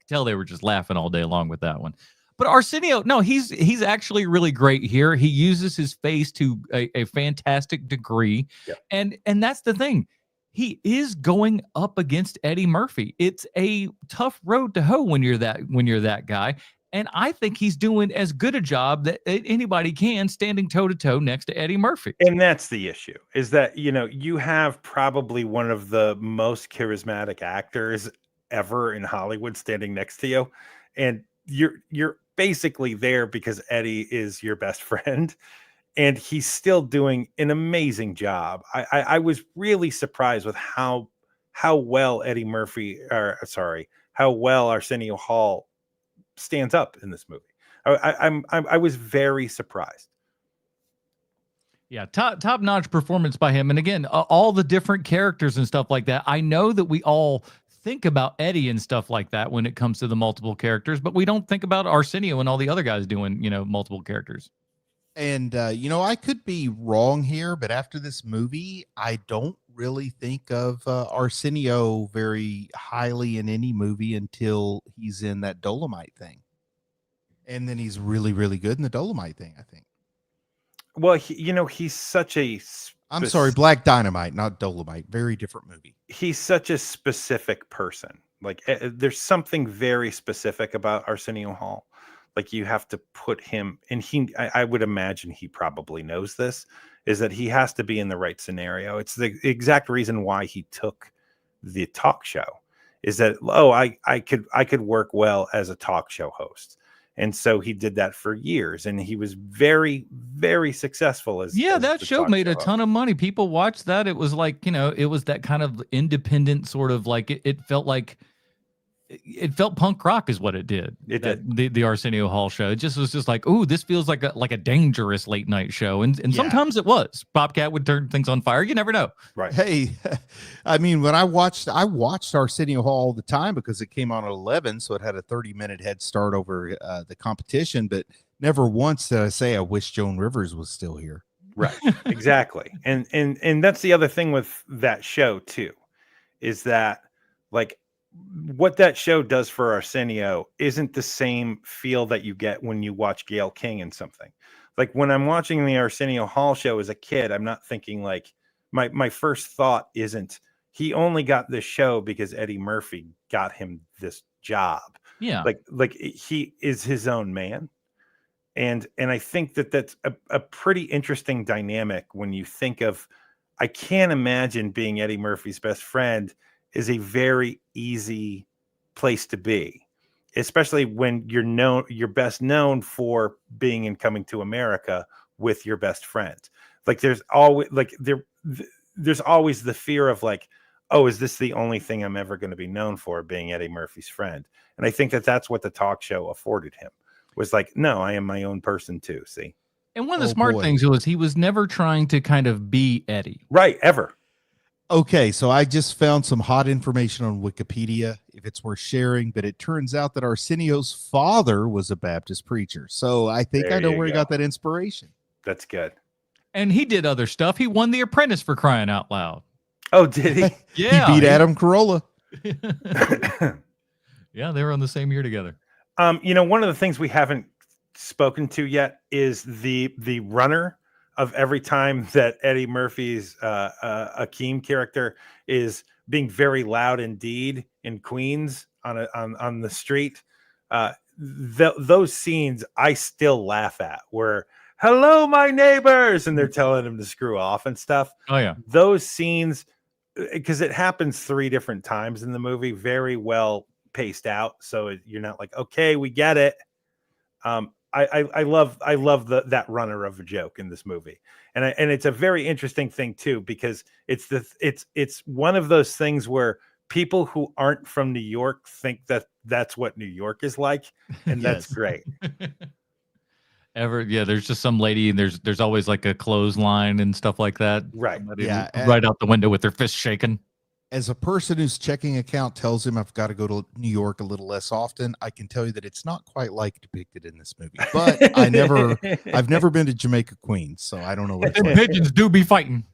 Tell they were just laughing all day long with that one. But Arsenio, no, he's actually really great here. He uses his face to a fantastic degree. Yeah. And that's the thing. He is going up against Eddie Murphy. It's a tough road to hoe when you're that guy. And I think he's doing as good a job that anybody can, standing toe to toe next to Eddie Murphy. And that's the issue, is that, you have probably one of the most charismatic actors ever in Hollywood standing next to you. And you're basically there because Eddie is your best friend, and he's still doing an amazing job. I was really surprised with how well how well Arsenio Hall stands up in this movie. I was very surprised. Yeah, top-notch performance by him. And again, all the different characters and stuff like that. I know that we all think about Eddie and stuff like that when it comes to the multiple characters, but we don't think about Arsenio and all the other guys doing, multiple characters. And I could be wrong here, but after this movie, I don't really think of Arsenio very highly in any movie until he's in that Dolomite thing. And then he's really, really good in the Dolomite thing, I think. Well, he's such a I'm sorry, Black Dynamite, not Dolomite. Very different movie. He's such a specific person. Like there's something very specific about Arsenio Hall. Like you have to put him, and I would imagine he probably knows this, is that he has to be in the right scenario. It's the exact reason why he took the talk show, is that, I could work well as a talk show host. And so he did that for years, and he was very, very successful as that show made a ton of money. People watched that. It was like, it was that kind of independent sort of like it felt like it felt punk rock is what it did. It did. The Arsenio Hall show. It just was just like, ooh, this feels like a dangerous late night show. And sometimes it was. Bobcat would turn things on fire. You never know. Right. Hey, I mean, when I watched Arsenio Hall all the time because it came on at 11, so it had a 30-minute head start over the competition, but never once did I say I wish Joan Rivers was still here. Right. Exactly. And that's the other thing with that show too, is that like what that show does for Arsenio isn't the same feel that you get when you watch Gayle King and something. Like when I'm watching the Arsenio Hall show as a kid, I'm not thinking like my first thought isn't he only got this show because Eddie Murphy got him this job. Yeah. Like he is his own man. And I think that's a pretty interesting dynamic when you think of, I can't imagine being Eddie Murphy's best friend is a very easy place to be, especially when you're best known for being in Coming to America with your best friend. Like there's always the fear of like, oh, is this the only thing I'm ever going to be known for, being Eddie Murphy's friend? And I think that's what the talk show afforded him, was like, no, I am my own person too. See? And one of the smart things was he was never trying to kind of be Eddie. Right. Ever. Okay, so I just found some hot information on Wikipedia, if it's worth sharing, but it turns out that Arsenio's father was a Baptist preacher. So I think I know where he got that inspiration. That's good. And he did other stuff. He won The Apprentice, for crying out loud. Oh, did he? Yeah. He beat Adam Carolla. Yeah, they were on the same year together. One of the things we haven't spoken to yet is the runner of every time that Eddie Murphy's Akeem character is being very loud indeed in Queens on the street. Those scenes I still laugh at, where hello my neighbors, and they're telling him to screw off and stuff. Oh yeah, those scenes, because it happens 3 different times in the movie, very well paced out, so you're not like, okay, we get it. I love that runner of a joke in this movie, and it's a very interesting thing too, because it's one of those things where people who aren't from New York think that that's what New York is like, and that's great. There's just some lady, and there's always like a clothesline and stuff like that. Right. Somebody right out the window with their fist shaking. As a person whose checking account tells him I've got to go to New York a little less often, I can tell you that it's not quite like depicted in this movie. But I've never been to Jamaica, Queens, so I don't know what it's like. Pigeons do be fighting.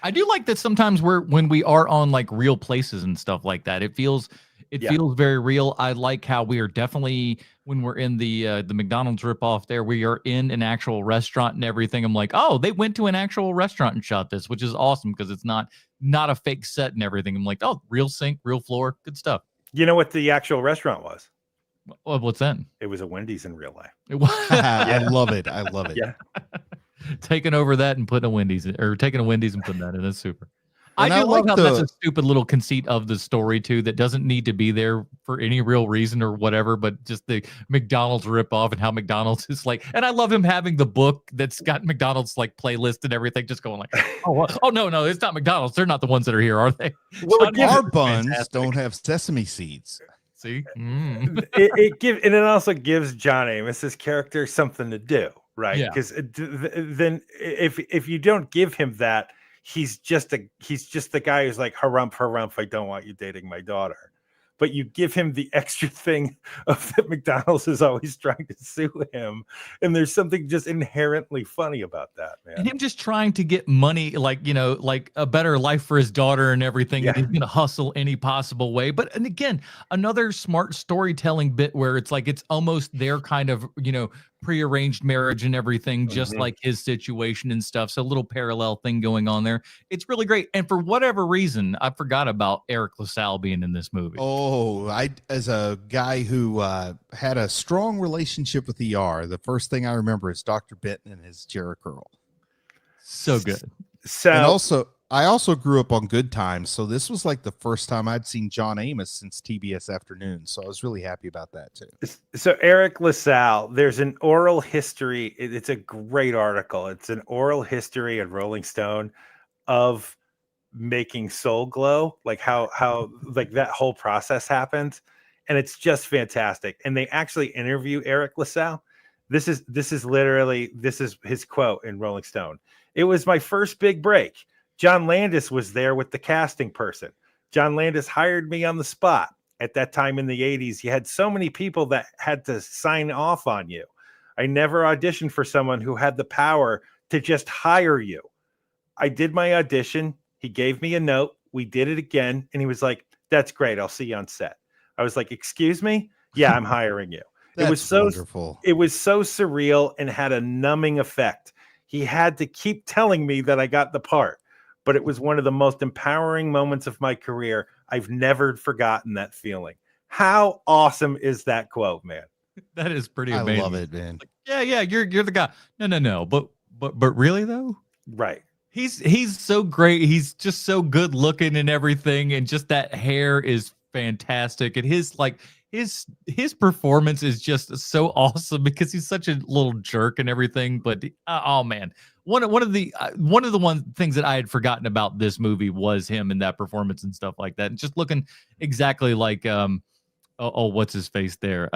I do like that sometimes when we are on like real places and stuff like that, it feels very real. I like how we are definitely, when we're in the McDonald's ripoff there, we are in an actual restaurant and everything. I'm like, oh, they went to an actual restaurant and shot this, which is awesome because it's not a fake set and everything. I'm like, oh, real sink, real floor, good stuff. You know what the actual restaurant was? Well, what's that? It was a Wendy's in real life. I love it. I love it. Yeah. Taking over that and putting a Wendy's or taking a Wendy's and putting that in. That's super. And I do love how that's a stupid little conceit of the story too, that doesn't need to be there for any real reason or whatever, but just the McDonald's ripoff and how McDonald's is like. And I love him having the book that's got McDonald's like playlist and everything, just going like, oh no, it's not McDonald's. They're not the ones that are here, are they? Well, our buns don't have sesame seeds. See, it also gives John Amos's character something to do, right? Because then if you don't give him that, he's just the guy who's like, harump, I don't want you dating my daughter. but you give him the extra thing of that McDonald's is always trying to sue him. And there's something just inherently funny about that, man. And him just trying to get money, like, like a better life for his daughter and everything. Yeah. And he's going to hustle any possible way. But, and again, another smart storytelling bit where it's like, it's almost their kind of, prearranged marriage and everything, just like his situation and stuff. So a little parallel thing going on there. It's really great. And for whatever reason, I forgot about Eric LaSalle being in this movie. Oh, as a guy who had a strong relationship with ER, the first thing I remember is Dr. Benton and his Jerry curl. So good. So, and I also grew up on Good Times, so this was like the first time I'd seen John Amos since TBS Afternoon, so I was really happy about that too. So Eric LaSalle, there's an oral history. It's a great article. It's an oral history in Rolling Stone of making Soul Glow, like how like that whole process happened, and it's just fantastic. And they actually interview Eric LaSalle. This is his quote in Rolling Stone. It was my first big break. John Landis was there with the casting person. John Landis hired me on the spot. At that time in the 80s, you had so many people that had to sign off on you. I never auditioned for someone who had the power to just hire you. I did my audition. He gave me a note. We did it again. And he was like, that's great. I'll see you on set. I was like, excuse me? Yeah, I'm hiring you. That's it was so wonderful. It was so surreal and had a numbing effect. He had to keep telling me that I got the part. But it was one of the most empowering moments of my career. I've never forgotten that feeling. How awesome is that quote, man? That is pretty amazing. I love it, man. Like, yeah, you're the guy. No. But really though? Right. He's so great. He's just so good looking and everything. And just that hair is fantastic. And his performance is just so awesome because he's such a little jerk and everything. But oh man. One of the things that I had forgotten about this movie was him and that performance and stuff like that, and just looking exactly like what's his face there.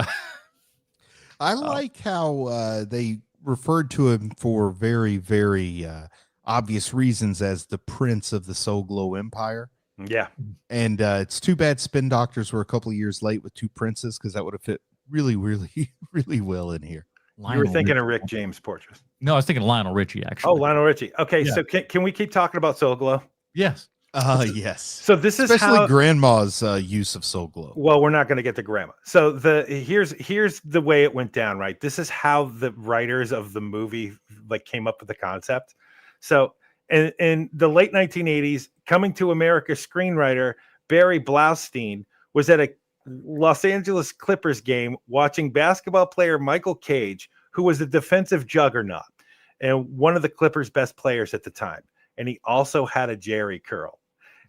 I like how they referred to him for very, very obvious reasons as the Prince of the Soul Glow Empire. Yeah, and it's too bad Spin Doctors were a couple of years late with two princes, because that would have fit really, really, really well in here. You were thinking of Rick James Portraits. No, I was thinking of Lionel Richie, actually. Oh, Lionel Richie. Okay, Yeah. so can we keep talking about Soul Glow? Yes. Yes. So this is especially Grandma's use of Soul Glow. Well, we're not going to get to Grandma. So here's the way it went down, right? This is how the writers of the movie came up with the concept. So in the late 1980s, Coming to America screenwriter Barry Blaustein was at a Los Angeles Clippers game watching basketball player Michael Cage, who was a defensive juggernaut and one of the Clippers' best players at the time. And he also had a Jerry curl.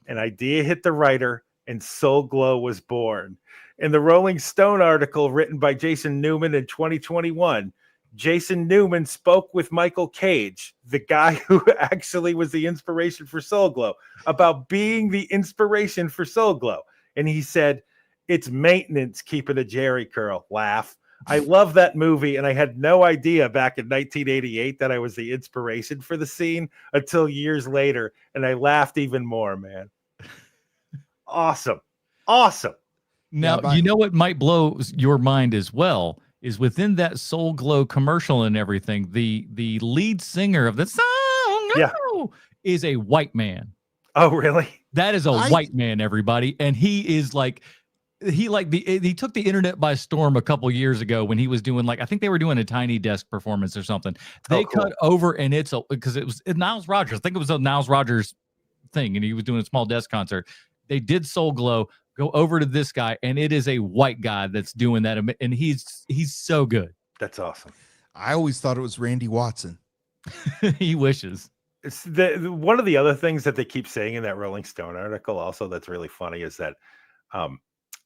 An idea hit the writer, and Soul Glow was born. In the Rolling Stone article written by Jason Newman in 2021, Jason Newman spoke with Michael Cage, the guy who actually was the inspiration for Soul Glow, about being the inspiration for Soul Glow. And he said, it's maintenance keeping a Jerry curl. Laugh. I love that movie, and I had no idea back in 1988 that I was the inspiration for the scene until years later, and I laughed even more, man. Awesome. Now, you know what might blow your mind as well is within that Soul Glow commercial and everything, the lead singer of the song is a white man. Oh, really? That is a white man, everybody, and he is he took the internet by storm a couple years ago when he was doing I think they were doing a Tiny Desk performance or something. They cut over, and because it was Niles Rodgers. I think it was a Niles Rodgers thing, and he was doing a small desk concert. They did Soul Glow, go over to this guy, and it is a white guy that's doing that, and he's so good. That's awesome. I always thought it was Randy Watson. He wishes. It's one of the other things that they keep saying in that Rolling Stone article also that's really funny is that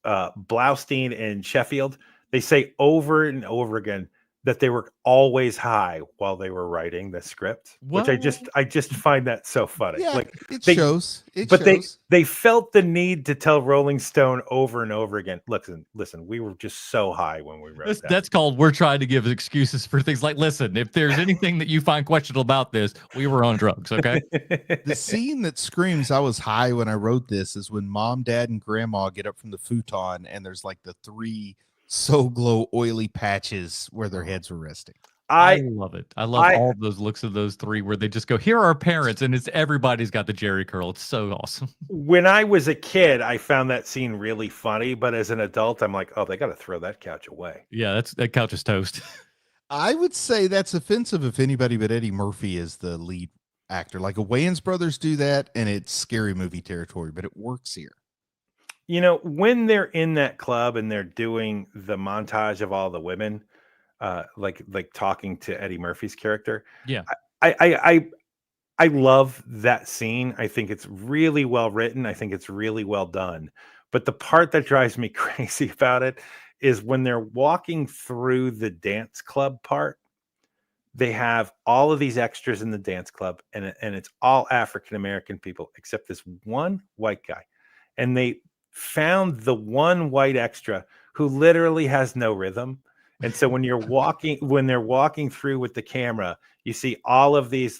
Blaustein and Sheffield, they say over and over again that they were always high while they were writing the script, which Well, I just find that so funny. Yeah, Like it they, shows. It but shows. they felt the need to tell Rolling Stone over and over again, listen, we were just so high when we wrote that. that's called we're trying to give excuses for things like, listen, if there's anything that you find questionable about this, we were on drugs, okay? The scene that screams I was high when I wrote this is when mom, dad, and grandma get up from the futon and there's like the 3 So Glow oily patches where their heads were resting. I love it. I love all of those looks of those 3 where they just go, here are our parents, and it's everybody's got the Jerry curl. It's so awesome. When I was a kid, I found that scene really funny, but as an adult, I'm like, oh, they got to throw that couch away. Yeah, that couch is toast. I would say that's offensive if anybody but Eddie Murphy is the lead actor. Like a Wayans brothers do that, and it's scary movie territory, but it works here. You know, when they're in that club and they're doing the montage of all the women, like talking to Eddie Murphy's character. Yeah. I love that scene. I think it's really well written. I think it's really well done. But the part that drives me crazy about it is when they're walking through the dance club part, they have all of these extras in the dance club, and it's all African-American people except this one white guy. And they found the one white extra who literally has no rhythm. And so when they're walking through with the camera, you see all of these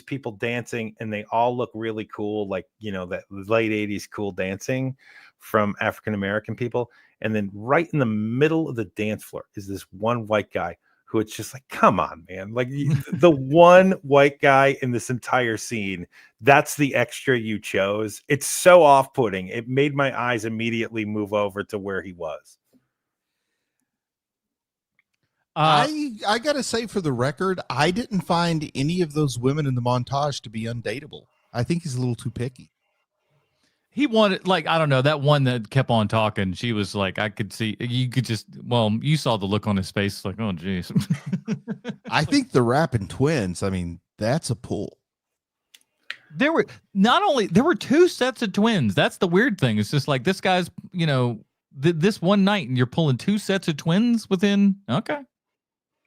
people dancing, and they all look really cool, like, you know, that late 80s cool dancing from African-American people. And then right in the middle of the dance floor is this one white guy who it's just like, come on, man. Like the one white guy in this entire scene, that's the extra you chose. It's so off-putting. It made my eyes immediately move over to where he was. I gotta say, for the record, I didn't find any of those women in the montage to be undateable. I think he's a little too picky. He wanted, like, I don't know, that one that kept on talking. She was like, I could see, you could just, well, you saw the look on his face, like, oh, geez. I think the rapping twins, I mean, that's a pull. There were 2 sets of twins. That's the weird thing. It's just like, this guy's, you know, this one night, and you're pulling 2 sets of twins within, okay.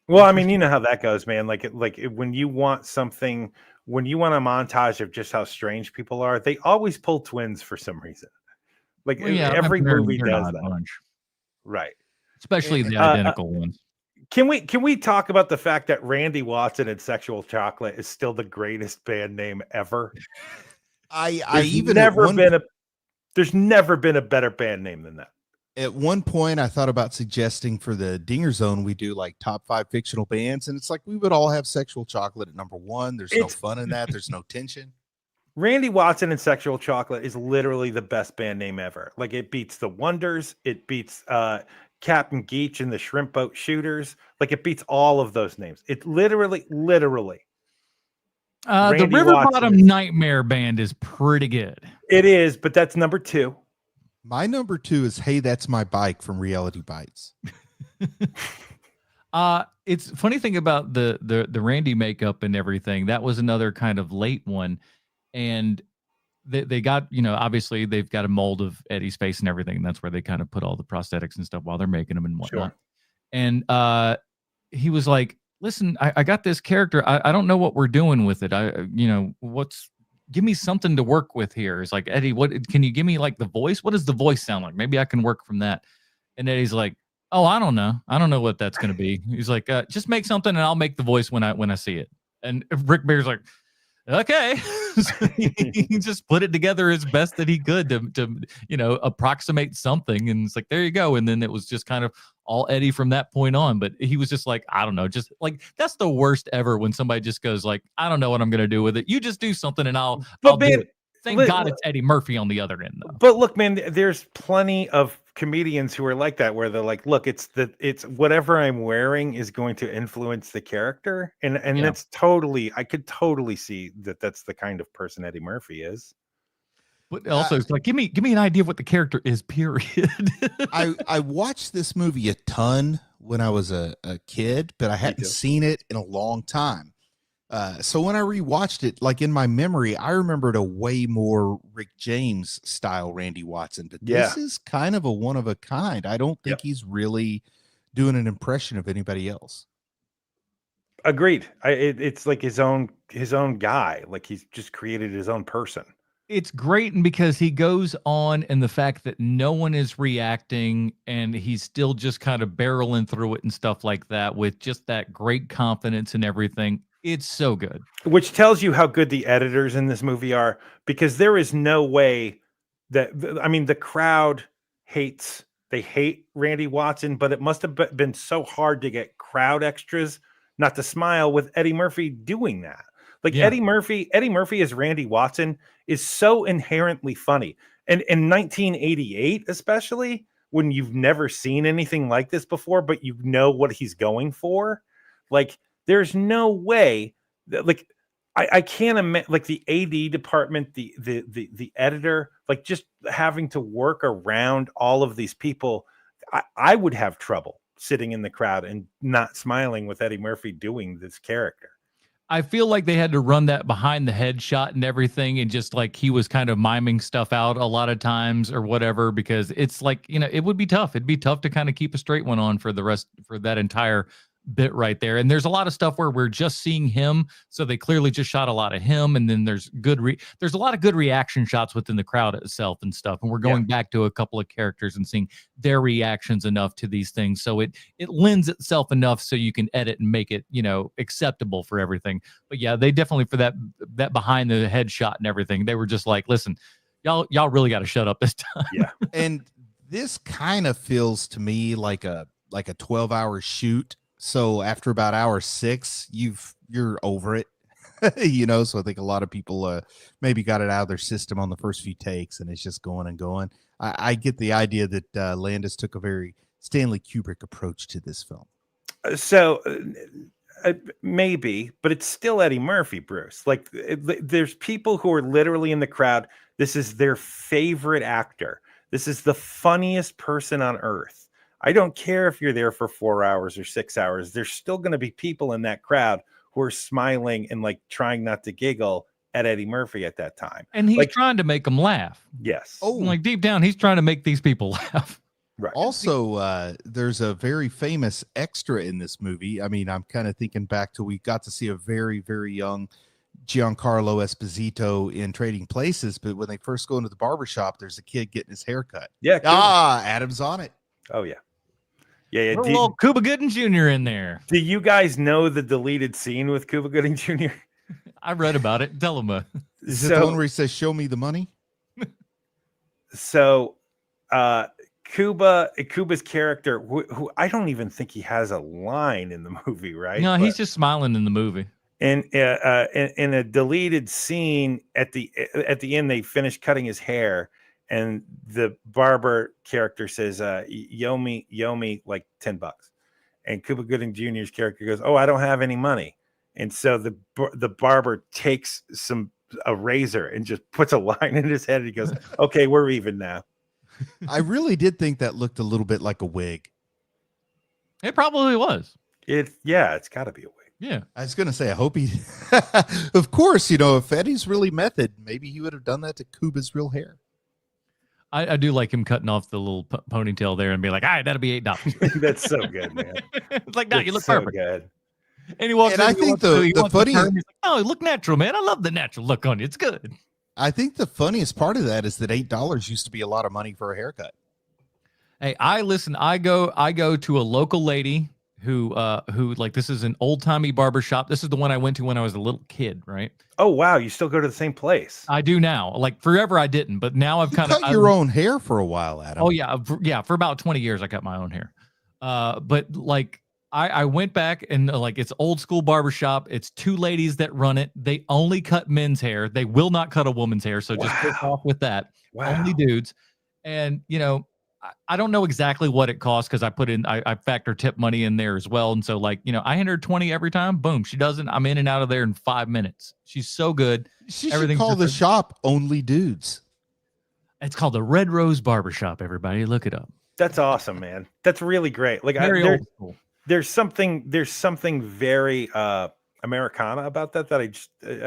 Well, I mean, you know how that goes, man. When you want a montage of just how strange people are, they always pull twins for some reason. Like, well, yeah, every movie does that. Bunch. Right. Especially the identical ones. Can we talk about the fact that Randy Watson and Sexual Chocolate is still the greatest band name ever? There's never been a better band name than that. At one point, I thought about suggesting for the Dinger Zone, we do like top 5 fictional bands. And it's like, we would all have Sexual Chocolate at number 1. There's no fun in that. There's no tension. Randy Watson and Sexual Chocolate is literally the best band name ever. Like, it beats the Wonders. It beats Captain Geach and the Shrimp Boat Shooters. Like, it beats all of those names. It literally. The River Bottom Nightmare Band is pretty good. It is, but that's number 2. My number 2 is Hey, That's My Bike from Reality Bites. It's funny thing about the Randy makeup and everything. That was another kind of late one. And they got, you know, obviously they've got a mold of Eddie's face and everything. And that's where they kind of put all the prosthetics and stuff while they're making them and whatnot. Sure. And he was like, listen, I got this character. I don't know what we're doing with it. Give me something to work with here. It's like, Eddie, what can you give me, like, the voice? What does the voice sound like? Maybe I can work from that. And Eddie's like, oh, I don't know. I don't know what that's going to be. He's like, just make something and I'll make the voice when I see it. And Rick Bear's like, okay. So he just put it together as best that he could to you know, approximate something. And it's like, there you go. And then it was just kind of all Eddie from that point on. But he was just like, I don't know, just like, that's the worst ever when somebody just goes like, I don't know what I'm going to do with it. You just do something and I'll do it. Thank God it's Eddie Murphy on the other end, though. But look, man, there's plenty of comedians who are like that, where they're like, look, it's whatever I'm wearing is going to influence the character. And yeah. That's I could totally see that that's the kind of person Eddie Murphy is. But also, it's like, give me an idea of what the character is, period. I watched this movie a ton when I was a kid, but I hadn't seen it in a long time. So when I rewatched it, like, in my memory, I remembered a way more Rick James style Randy Watson, but this is kind of a one of a kind. I don't think he's really doing an impression of anybody else. Agreed. It's like his own guy. Like he's just created his own person. It's great, and because he goes on, and the fact that no one is reacting, and he's still just kind of barreling through it and stuff like that, with just that great confidence and everything. It's so good. Which tells you how good the editors in this movie are, because there is no way that, I mean, the crowd they hate Randy Watson, but it must have been so hard to get crowd extras not to smile with Eddie Murphy doing that. Like Yeah. Eddie Murphy as Randy Watson is so inherently funny. And in 1988, especially when you've never seen anything like this before, but you know what he's going for, like there's no way that, like, I can't imagine, like the AD department, the editor, like just having to work around all of these people. I would have trouble sitting in the crowd and not smiling with Eddie Murphy doing this character. I feel like they had to run that behind the head shot and everything, and just like he was kind of miming stuff out a lot of times or whatever, because it's like, it would be tough. It'd be tough to kind of keep a straight one on for that entire bit right there. And there's a lot of stuff where we're just seeing him, so they clearly just shot a lot of him, and then there's a lot of good reaction shots within the crowd itself and stuff, and we're going back to a couple of characters and seeing their reactions enough to these things, so it lends itself enough so you can edit and make it acceptable for everything. But yeah, they definitely, for that behind the head shot and everything, they were just like, listen, y'all really got to shut up this time. Yeah. And this kind of feels to me like a 12-hour shoot. So after about hour 6, you're over it, So I think a lot of people maybe got it out of their system on the first few takes, and it's just going and going. I get the idea that Landis took a very Stanley Kubrick approach to this film. So maybe, but it's still Eddie Murphy, Bruce. Like there's people who are literally in the crowd. This is their favorite actor. This is the funniest person on earth. I don't care if you're there for 4 hours or 6 hours. There's still going to be people in that crowd who are smiling and like trying not to giggle at Eddie Murphy at that time. And he's trying to make them laugh. Yes. Oh, like deep down, he's trying to make these people laugh. Right. Also, there's a very famous extra in this movie. I mean, I'm kind of thinking back to, we got to see a very, very young Giancarlo Esposito in Trading Places, but when they first go into the barbershop, there's a kid getting his hair cut. Yeah. Adam's on it. Oh, yeah. Yeah. A little Cuba Gooding Jr. in there. Do you guys know the deleted scene with Cuba Gooding Jr.? I read about it. Tell him. Is it the one where he says, "Show me the money"? So, Cuba's character, who I don't even think he has a line in the movie, right? No, he's just smiling in the movie. And in a deleted scene at the end, they finish cutting his hair, and the barber character says, "Yo me like $10." And Cuba Gooding Jr.'s character goes, "Oh, I don't have any money." And so the barber takes a razor and just puts a line in his head, and he goes, "Okay, we're even now." I really did think that looked a little bit like a wig. It probably was. It's got to be a wig. Yeah. I was going to say, I hope he, of course, if Eddie's really method, maybe he would have done that to Cuba's real hair. I do like him cutting off the little ponytail there and be like, all right, that'll be $8. That's so good, man. It's like, no, you look so perfect. good. And he walks And in, I think the funny, he's like, oh, you look natural, man. I love the natural look on you. It's good. I think the funniest part of that is that $8 used to be a lot of money for a haircut. Hey, I go to a local lady who like, this is an old timey barbershop. This is the one I went to when I was a little kid, right? Oh wow, you still go to the same place? I do now. Like forever I didn't, but now I've kind of cut your own hair for a while, Adam. Oh yeah, for about 20 years I cut my own hair. But like I went back and like, it's old school barbershop. It's two ladies that run it. They only cut men's hair. They will not cut a woman's hair. So just pick off with that. Wow. Only dudes. And I don't know exactly what it costs, because I factor tip money in there as well. And so like, I hand her 20 every time. Boom. She doesn't. I'm in and out of there in 5 minutes. She's so good. She should call the shop Only Dudes. It's called the Red Rose Barbershop. Everybody look it up. That's awesome, man. That's really great. Like Very old school. There's something very Americana about that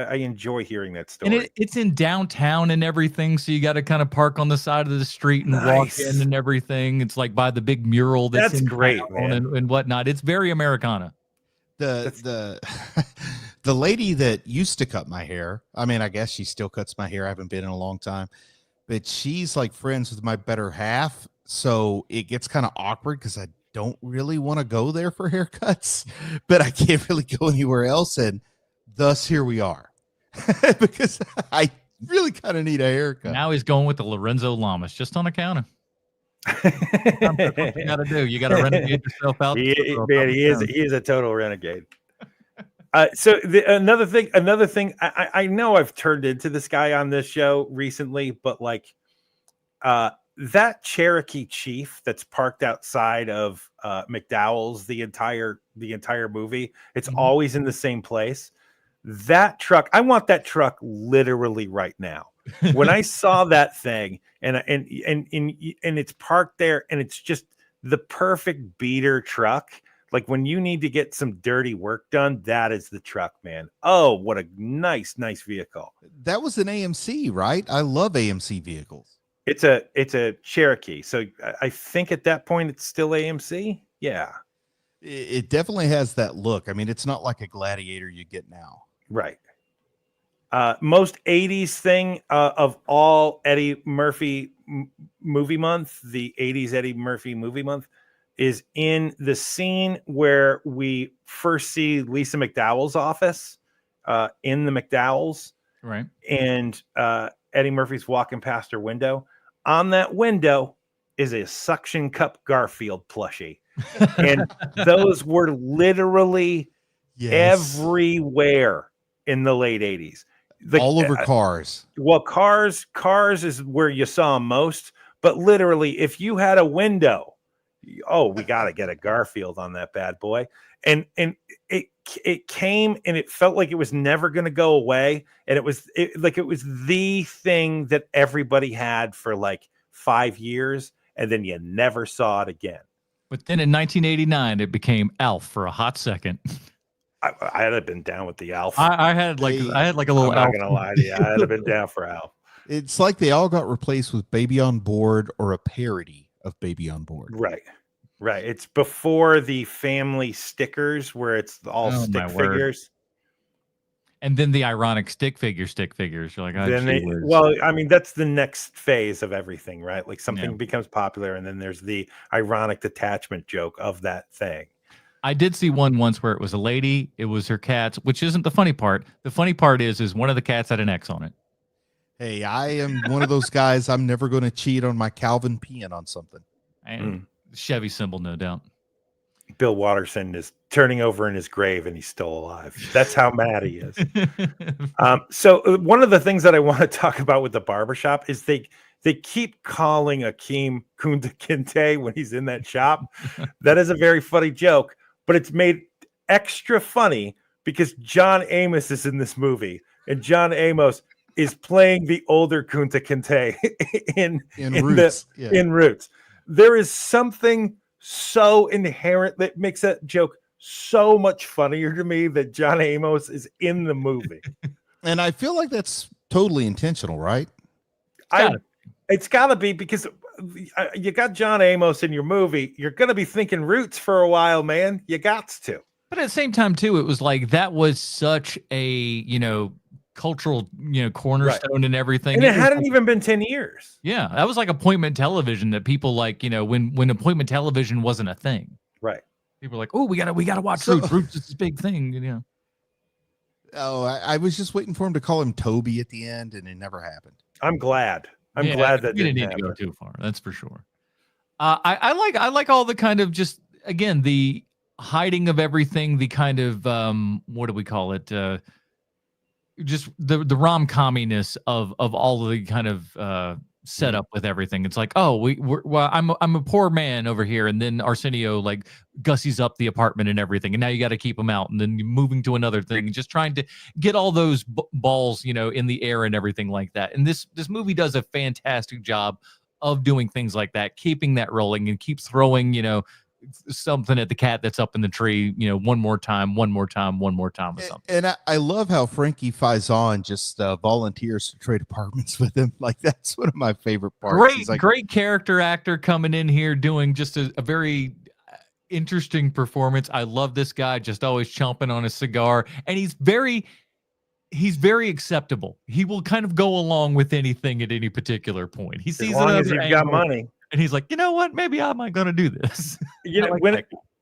I enjoy hearing that And story. it's in downtown and everything, so you got to kind of park on the side of the street and walk in Nice. and everything. It's like by the big mural that's That's in great, town man. and whatnot. It's very Americana. The the lady that used to cut my hair, I mean, I guess she still cuts my hair. I haven't been in a long time, but she's like friends with my better half. So it gets kind of awkward because I don't really want to go there for haircuts, but I can't really go anywhere else. And thus here we are because I really kind of need a haircut. Now he's going with the Lorenzo Lamas just on account of. That's what you got to do. You got to renegade yourself out. He is a total renegade. So another thing, I know I've turned into this guy on this show recently, but like that Cherokee Chief that's parked outside of McDowell's the entire movie, it's always in the same place. That truck, I want that truck literally right now. When I saw that thing and it's parked there and it's just the perfect beater truck. Like when you need to get some dirty work done, that is the truck, man. Oh, what a nice vehicle. That was an AMC, right? I love AMC vehicles. It's a Cherokee. So I think at that point it's still AMC. Yeah. It definitely has that look. I mean, it's not like a Gladiator you get now. Right. Most 80s thing of all Eddie Murphy movie month, the 80s Eddie Murphy movie month, is in the scene where we first see Lisa McDowell's office in the McDowell's. Right. And Eddie Murphy's walking past her window. On that window is a suction cup Garfield plushie. And those were literally everywhere in the late 80s. All over cars. Well, cars is where you saw them most. But literally, if you had a window, we got to get a Garfield on that bad boy. And it came and it felt like it was never going to go away. And it was the thing that everybody had for like 5 years. And then you never saw it again. But then in 1989, it became Alf for a hot second. I'd have been down with the Alf. I had like a little. I'm not gonna lie to you. I'd have been down for Alf. It's like they all got replaced with Baby on Board or a parody of Baby on Board. Right. It's before the family stickers where it's all stick figures. And then the ironic stick figures. You're like, I mean, that's the next phase of everything, right? Like something becomes popular, and then there's the ironic detachment joke of that thing. I did see one once where it was a lady, it was her cats, which isn't the funny part. The funny part is one of the cats had an X on it. Hey, I am one of those guys. I'm never going to cheat on my Calvin peeing on something. And Chevy symbol, no doubt. Bill Watterson is turning over in his grave and he's still alive. That's how mad he is. So one of the things that I want to talk about with the barbershop is they keep calling Akeem Kunta Kinte when he's in that shop. That is a very funny joke, but it's made extra funny because John Amos is in this movie, and John Amos is playing the older Kunta Kinte in Roots. In Roots. There is something so inherent that makes that joke so much funnier to me that John Amos is in the movie. And I feel like that's totally intentional, right? It's got to be, because you got John Amos in your movie. You're going to be thinking Roots for a while, man. You got to. But at the same time, too, it was like that was such a, cultural, cornerstone and everything. And it hadn't even been 10 years. Yeah. That was like appointment television that people like, when appointment television wasn't a thing. Right. People were like, oh, we gotta watch Roots. Roots is this big thing, Oh, I was just waiting for him to call him Toby at the end, and it never happened. I'm glad. I'm glad that we didn't need to go too far. That's for sure. I like all the kind of just, again, the hiding of everything, the kind of what do we call it? Just the rom-comminess of all of the kind of setup with everything. It's like, oh, I'm a poor man over here, and then Arsenio like gussies up the apartment and everything, and now you got to keep him out, and then you're moving to another thing, and just trying to get all those balls, in the air and everything like that. And this movie does a fantastic job of doing things like that, keeping that rolling, and keeps throwing, something at the cat that's up in the tree, one more time, or something. And I love how Frankie Faison just volunteers to trade apartments with him. Like, that's one of my favorite parts. He's like, Great character actor coming in here doing just a very interesting performance. I love this guy, just always chomping on a cigar, and he's very acceptable. He will kind of go along with anything at any particular point. He sees as long as you've got money, and he's like, you know what? Maybe I'm not going to do this.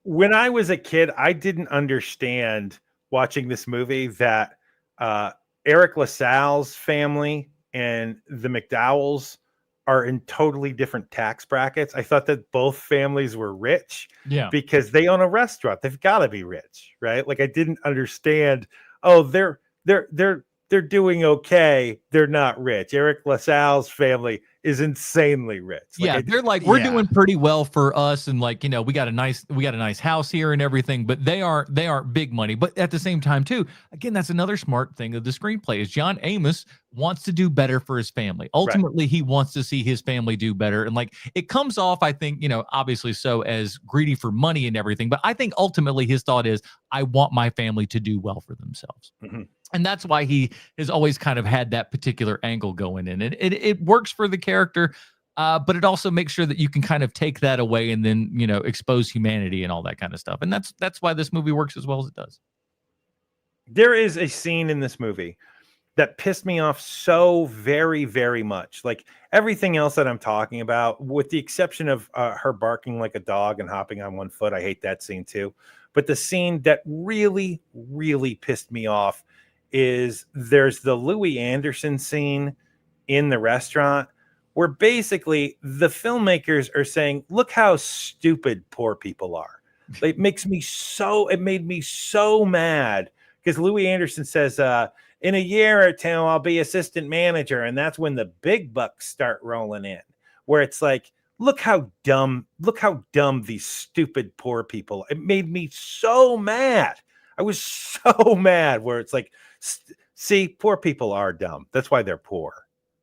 When I was a kid, I didn't understand watching this movie that Eric LaSalle's family and the McDowells are in totally different tax brackets. I thought that both families were rich, because they own a restaurant. They've got to be rich, right? Like, I didn't understand. Oh, they're doing okay. They're not rich. Eric LaSalle's family is insanely rich. They're like, we're doing pretty well for us, and like, we got a nice house here and everything, but they aren't big money. But at the same time, too, again, that's another smart thing of the screenplay is John Amos wants to do better for his family. Ultimately, he wants to see his family do better, and like, it comes off, I think, obviously so, as greedy for money and everything. But I think ultimately his thought is, I want my family to do well for themselves. Mm-hmm. And that's why he has always kind of had that particular angle going in. And it works for the character, but it also makes sure that you can kind of take that away and then, expose humanity and all that kind of stuff. And that's why this movie works as well as it does. There is a scene in this movie that pissed me off so very, very much. Like everything else that I'm talking about, with the exception of her barking like a dog and hopping on one foot. I hate that scene too. But the scene that really, really pissed me off is there's the Louis Anderson scene in the restaurant where basically the filmmakers are saying, look how stupid poor people are. It made me so mad because Louis Anderson says, in a year or two, I'll be assistant manager. And that's when the big bucks start rolling in, where it's like, look how dumb these stupid poor people. It made me so mad. I was so mad, where it's like, see, poor people are dumb. That's why they're poor.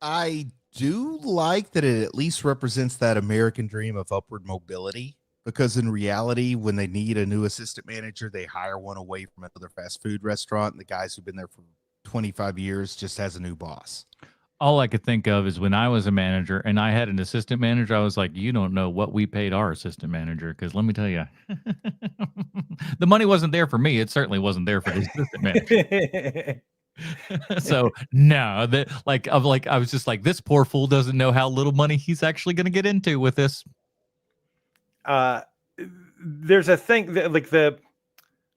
I do like that it at least represents that American dream of upward mobility, because in reality, when they need a new assistant manager, they hire one away from another fast food restaurant. And the guys who've been there for 25 years just has a new boss. All I could think of is when I was a manager and I had an assistant manager, I was like, you don't know what we paid our assistant manager. Because let me tell you, the money wasn't there for me. It certainly wasn't there for the assistant manager. So no, I was just like, this poor fool doesn't know how little money he's actually going to get into with this. There's a thing that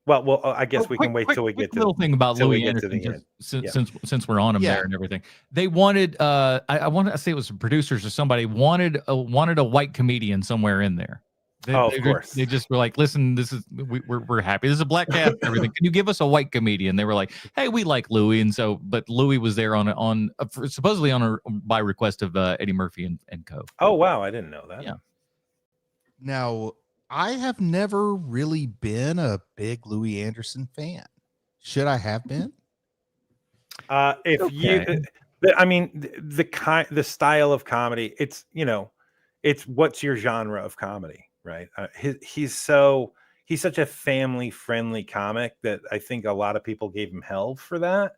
well, I guess we can wait till we get to the little thing about Louis Anderson, since we're on him there and everything. They wanted, I want to say it was the producers or somebody wanted a white comedian somewhere in there. Of course. They just were like, listen, we're happy. This is a black cat and everything. Can you give us a white comedian? They were like, hey, we like Louis. And so, but Louis was there supposedly by request of Eddie Murphy and co. Oh, wow. I didn't know that. Yeah. Now, I have never really been a big Louis Anderson fan. Should I have been? The style of comedy, it's what's your genre of comedy, right? He's such a family friendly comic that I think a lot of people gave him hell for that.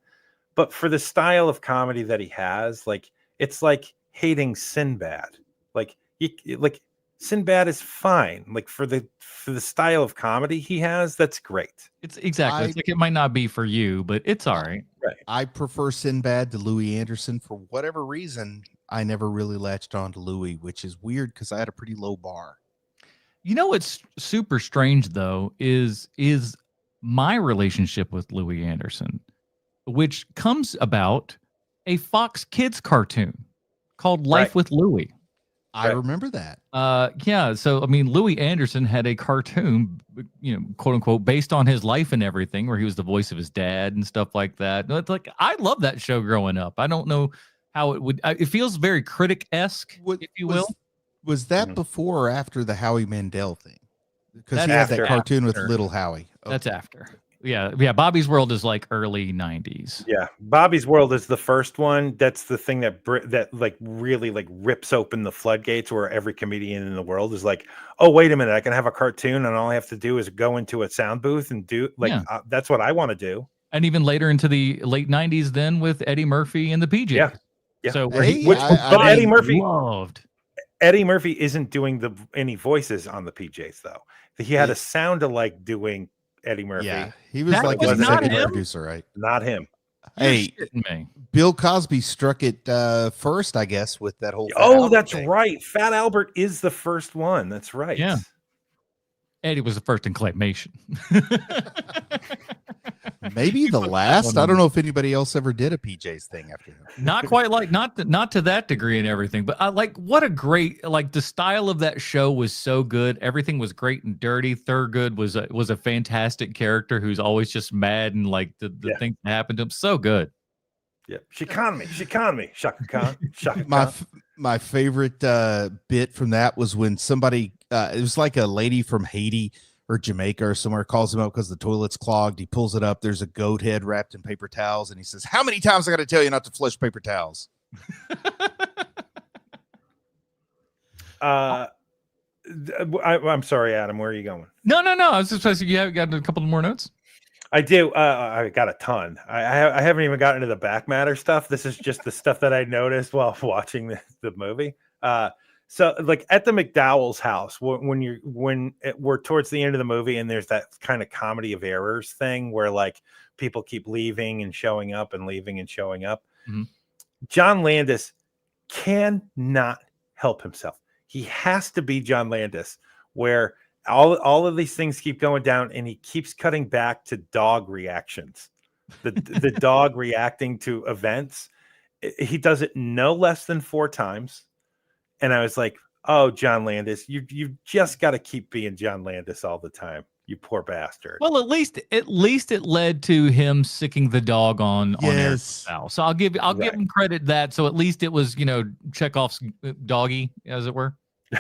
But for the style of comedy that he has, like, it's like hating Sinbad. Sinbad is fine. Like for the style of comedy he has, that's great. It's exactly. It's like it might not be for you, but it's all right. Right. I prefer Sinbad to Louis Anderson for whatever reason. I never really latched on to Louis, which is weird because I had a pretty low bar. You know what's super strange though is my relationship with Louis Anderson, which comes about a Fox Kids cartoon called Life with Louis. I remember that. Yeah. So, I mean, Louis Anderson had a cartoon, quote unquote, based on his life and everything, where he was the voice of his dad and stuff like that. It's like, I love that show growing up. I don't know how it would, it feels very critic-esque, if you will. Was that before or after the Howie Mandel thing? Because he had that cartoon with Little Howie. Okay. That's after. Yeah. Bobby's World is like early 90s. Yeah, Bobby's World is the first one. That's the thing that like really like rips open the floodgates, where every comedian in the world is like, "Oh, wait a minute, I can have a cartoon, and all I have to do is go into a sound booth and do like Yeah. that's what I want to do." And even later into the late 90s, then with Eddie Murphy and the PJs. Yeah. Yeah. So Hey, Which, but I Eddie mean, Murphy loved. Isn't doing any voices on the PJs though. He had a sound alike doing Eddie Murphy. Yeah, he was That like was an not executive him? producer, right? Not him. You're Hey, shitting me. Bill Cosby struck it first, I guess, with that whole. Fat Oh, Albert that's thing. right. Fat Albert is the first one. That's right. Yeah. Eddie was the first in claymation. Maybe the last. I don't know if anybody else ever did a PJs thing after him. Not quite like not to that degree and everything, but I like what a great like the style of that show was so good. Everything was great and dirty. Thurgood was a fantastic character who's always just mad and like the things that happened to him. So good. Yeah. She conned me, Shaka Khan. Shaka Khan. My favorite bit from that was when somebody it was like a lady from Haiti or Jamaica or somewhere calls him up because the toilet's clogged. He pulls it up. There's a goat head wrapped in paper towels, and he says, "How many times I got to tell you not to flush paper towels?" I'm sorry, Adam. Where are you going? No. I was just saying you have got a couple more notes. I do. I got a ton. I haven't even gotten into the back matter stuff. This is just the stuff that I noticed while watching the movie. So like at the McDowell's house, when we're towards the end of the movie, and there's that kind of comedy of errors thing where like people keep leaving and showing up and leaving and showing up. Mm-hmm. John Landis cannot help himself. He has to be John Landis, where all of these things keep going down, and he keeps cutting back to dog reactions. The dog reacting to events. He does it no less than 4 times. And I was like, "Oh, John Landis, you just got to keep being John Landis all the time, you poor bastard." Well, at least it led to him sicking the dog on Yes. air. So I'll give him credit that. So at least it was Chekhov's doggy, as it were.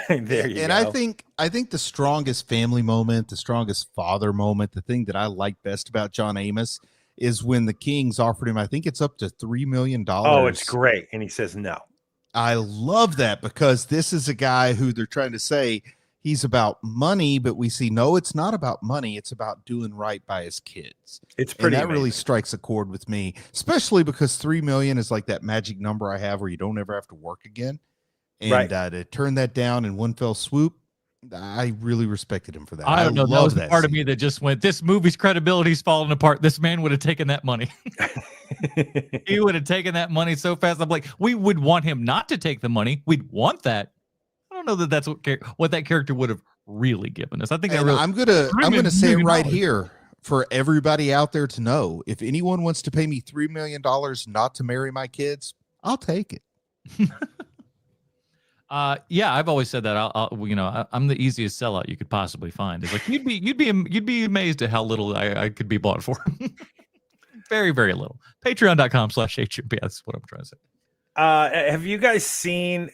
There you and go. I think the strongest family moment, the strongest father moment, the thing that I like best about John Amos is when the Kings offered him, I think it's up to $3 million. Oh, it's great. And he says no. I love that because this is a guy who they're trying to say he's about money, but we see, no, it's not about money. It's about doing right by his kids. It's pretty and that really amazing. strikes a chord with me, especially because 3 million is like that magic number I have where you don't ever have to work again. And Right. To turn that down in one fell swoop, I really respected him for that. I don't know. That love was the part of scene. me that just went, this movie's credibility's falling apart. This man would have taken that money. He would have taken that money so fast. I'm like, we would want him not to take the money. We'd want that. I don't know that that's what that character would have really given us. I think And I'm gonna say it right here for everybody out there to know. If anyone wants to pay me $3 million not to marry my kids, I'll take it. Yeah, I've always said that. I'm the easiest sellout you could possibly find. It's like you'd be amazed at how little I could be bought for. Very, very little. Patreon.com/HMP. That's what I'm trying to say. Have you guys seen?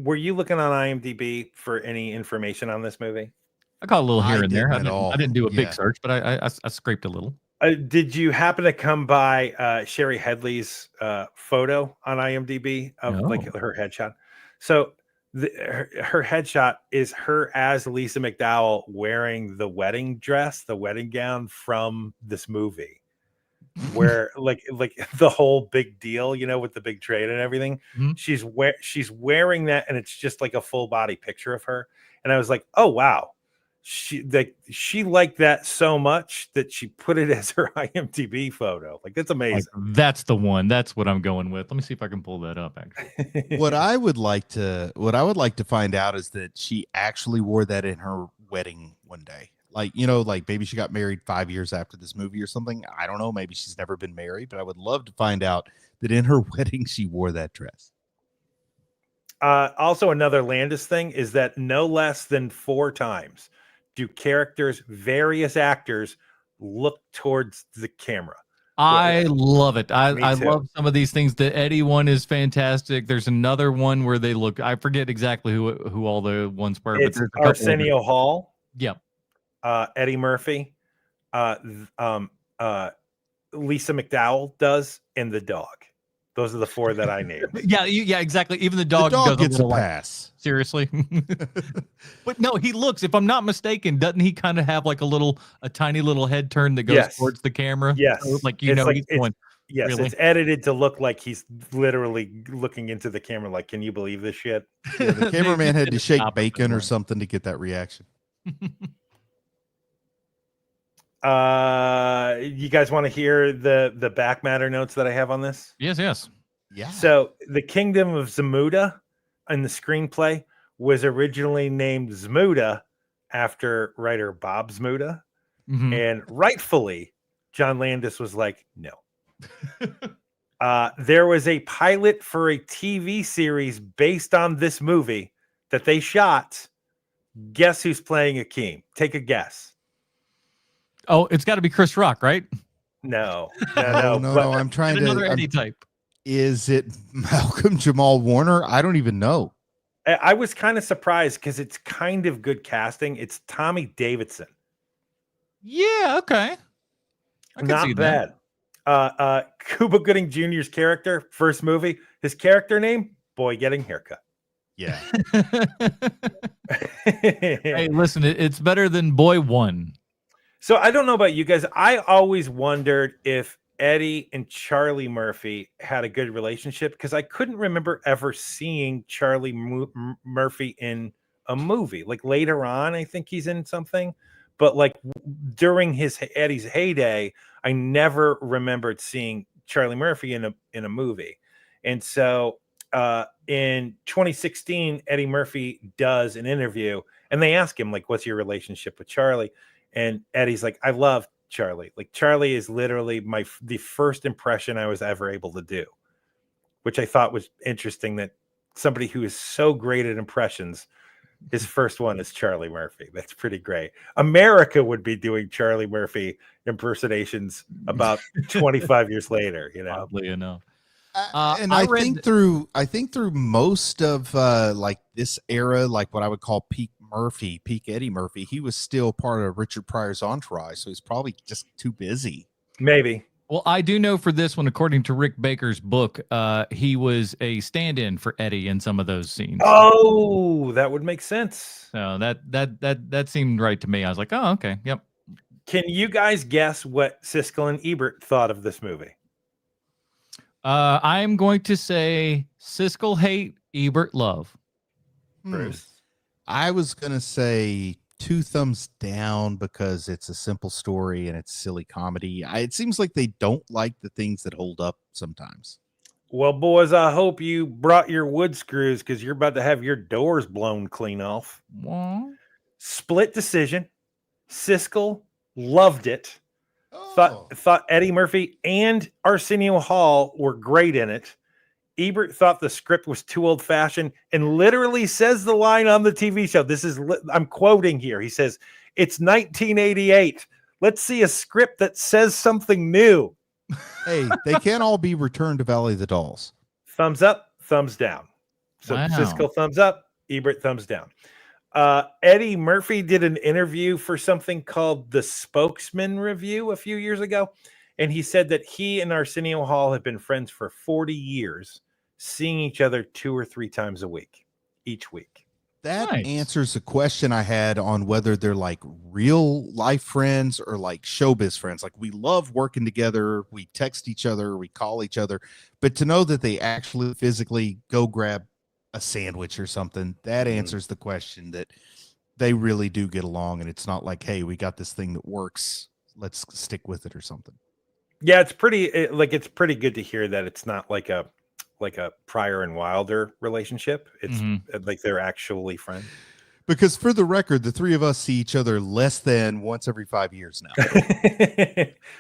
Were you looking on IMDb for any information on this movie? I caught a little here I and there. didn't at all. I didn't do a big Yeah. search, but I scraped a little. Did you happen to come by Sherry Headley's photo on IMDb of like her headshot? So her headshot is her as Lisa McDowell wearing the wedding dress, the wedding gown from this movie, where like the whole big deal, with the big trade and everything. Mm-hmm. She's wearing that, and it's just like a full body picture of her. And I was like, oh wow. She liked that so much that she put it as her IMDb photo. Like, that's amazing. That's the one. That's what I'm going with. Let me see if I can pull that up. Actually, What I would like to find out is that she actually wore that in her wedding one day. Like, like maybe she got married 5 years after this movie or something. I don't know. Maybe she's never been married, but I would love to find out that in her wedding she wore that dress. Also, another Landis thing is that no less than 4 times do various actors look towards the camera. I love it. I love some of these things. The Eddie one is fantastic. There's another one where they look. I forget exactly who all the ones were. It's but Arsenio Hall. Yep. Eddie Murphy. Lisa McDowell does, and the dog. Those are the 4 that I named. Yeah, exactly. Even the The dog, dog does gets a a little, pass. seriously. But no, he looks, if I'm not mistaken, doesn't he kind of have like a tiny little head turn that goes Yes. towards the camera? Yes. So, like, It's like he's going, yes, really? it's edited to look like he's literally looking into the camera like, can you believe this shit? Yeah, the cameraman had to shake stop it, bacon or but- something to get that reaction. You guys want to hear the back matter notes that I have on this? Yes. Yeah. So the Kingdom of Zamuda in the screenplay was originally named Zmuda after writer Bob Zmuda. Mhm. And rightfully, John Landis was like, no. There was a pilot for a TV series based on this movie that they shot. Guess who's playing Akeem? Take a guess. Oh, it's got to be Chris Rock, right? No. No. I'm trying Get to. another Eddie type. Is it Malcolm Jamal Warner? I don't even know. I was kind of surprised because it's kind of good casting. It's Tommy Davidson. Yeah, okay. I can see Not that. bad. Cuba Gooding Jr.'s character, first movie, his character name, Boy Getting Haircut. Yeah. Hey, listen, it's better than Boy One. So I don't know about you guys. I always wondered if Eddie and Charlie Murphy had a good relationship because I couldn't remember ever seeing Charlie Murphy in a movie. Like later on, I think he's in something, but like during Eddie's heyday, I never remembered seeing Charlie Murphy in a movie. And so in 2016, Eddie Murphy does an interview and they ask him like, what's your relationship with Charlie? And Eddie's like, I love Charlie. Like Charlie is literally the first impression I was ever able to do, which I thought was interesting that somebody who is so great at impressions, his first one is Charlie Murphy. That's pretty great. America would be doing Charlie Murphy impersonations about 25 years later, you know. Oddly enough. And I think through most of like this era, like what I would call peak Eddie Murphy, he was still part of Richard Pryor's entourage, so he's probably just too busy. Maybe. Well, I do know for this one, according to Rick Baker's book, he was a stand-in for Eddie in some of those scenes. Oh, that would make sense. So that seemed right to me. I was like, oh, okay, yep. Can you guys guess what Siskel and Ebert thought of this movie? I'm going to say Siskel hate, Ebert love. Bruce. I was gonna say 2 thumbs down because it's a simple story and it's silly comedy. It seems like they don't like the things that hold up sometimes. Well, boys, I hope you brought your wood screws because you're about to have your doors blown clean off. Well, Split decision. Siskel loved it. Thought Eddie Murphy and Arsenio Hall were great in it. Ebert thought the script was too old-fashioned and literally says the line on the TV show. I'm quoting here. He says, "It's 1988. Let's see a script that says something new." Hey, they can't all be returned to Valley of the Dolls. Thumbs up, thumbs down. So wow. Siskel thumbs up, Ebert thumbs down. Eddie Murphy did an interview for something called the Spokesman Review a few years ago. And he said that he and Arsenio Hall have been friends for 40 years, seeing each other 2 or 3 times a week, each week. That Nice. answers a question I had on whether they're like real life friends or like showbiz friends. Like we love working together. We text each other, we call each other, but to know that they actually physically go grab a sandwich or something, that answers the question that they really do get along. And it's not like, hey, we got this thing that works, let's stick with it or something. Yeah, it's pretty good to hear that it's not like a Pryor and Wilder relationship. It's like they're actually friends. Because for the record, the 3 of us see each other less than once every 5 years now.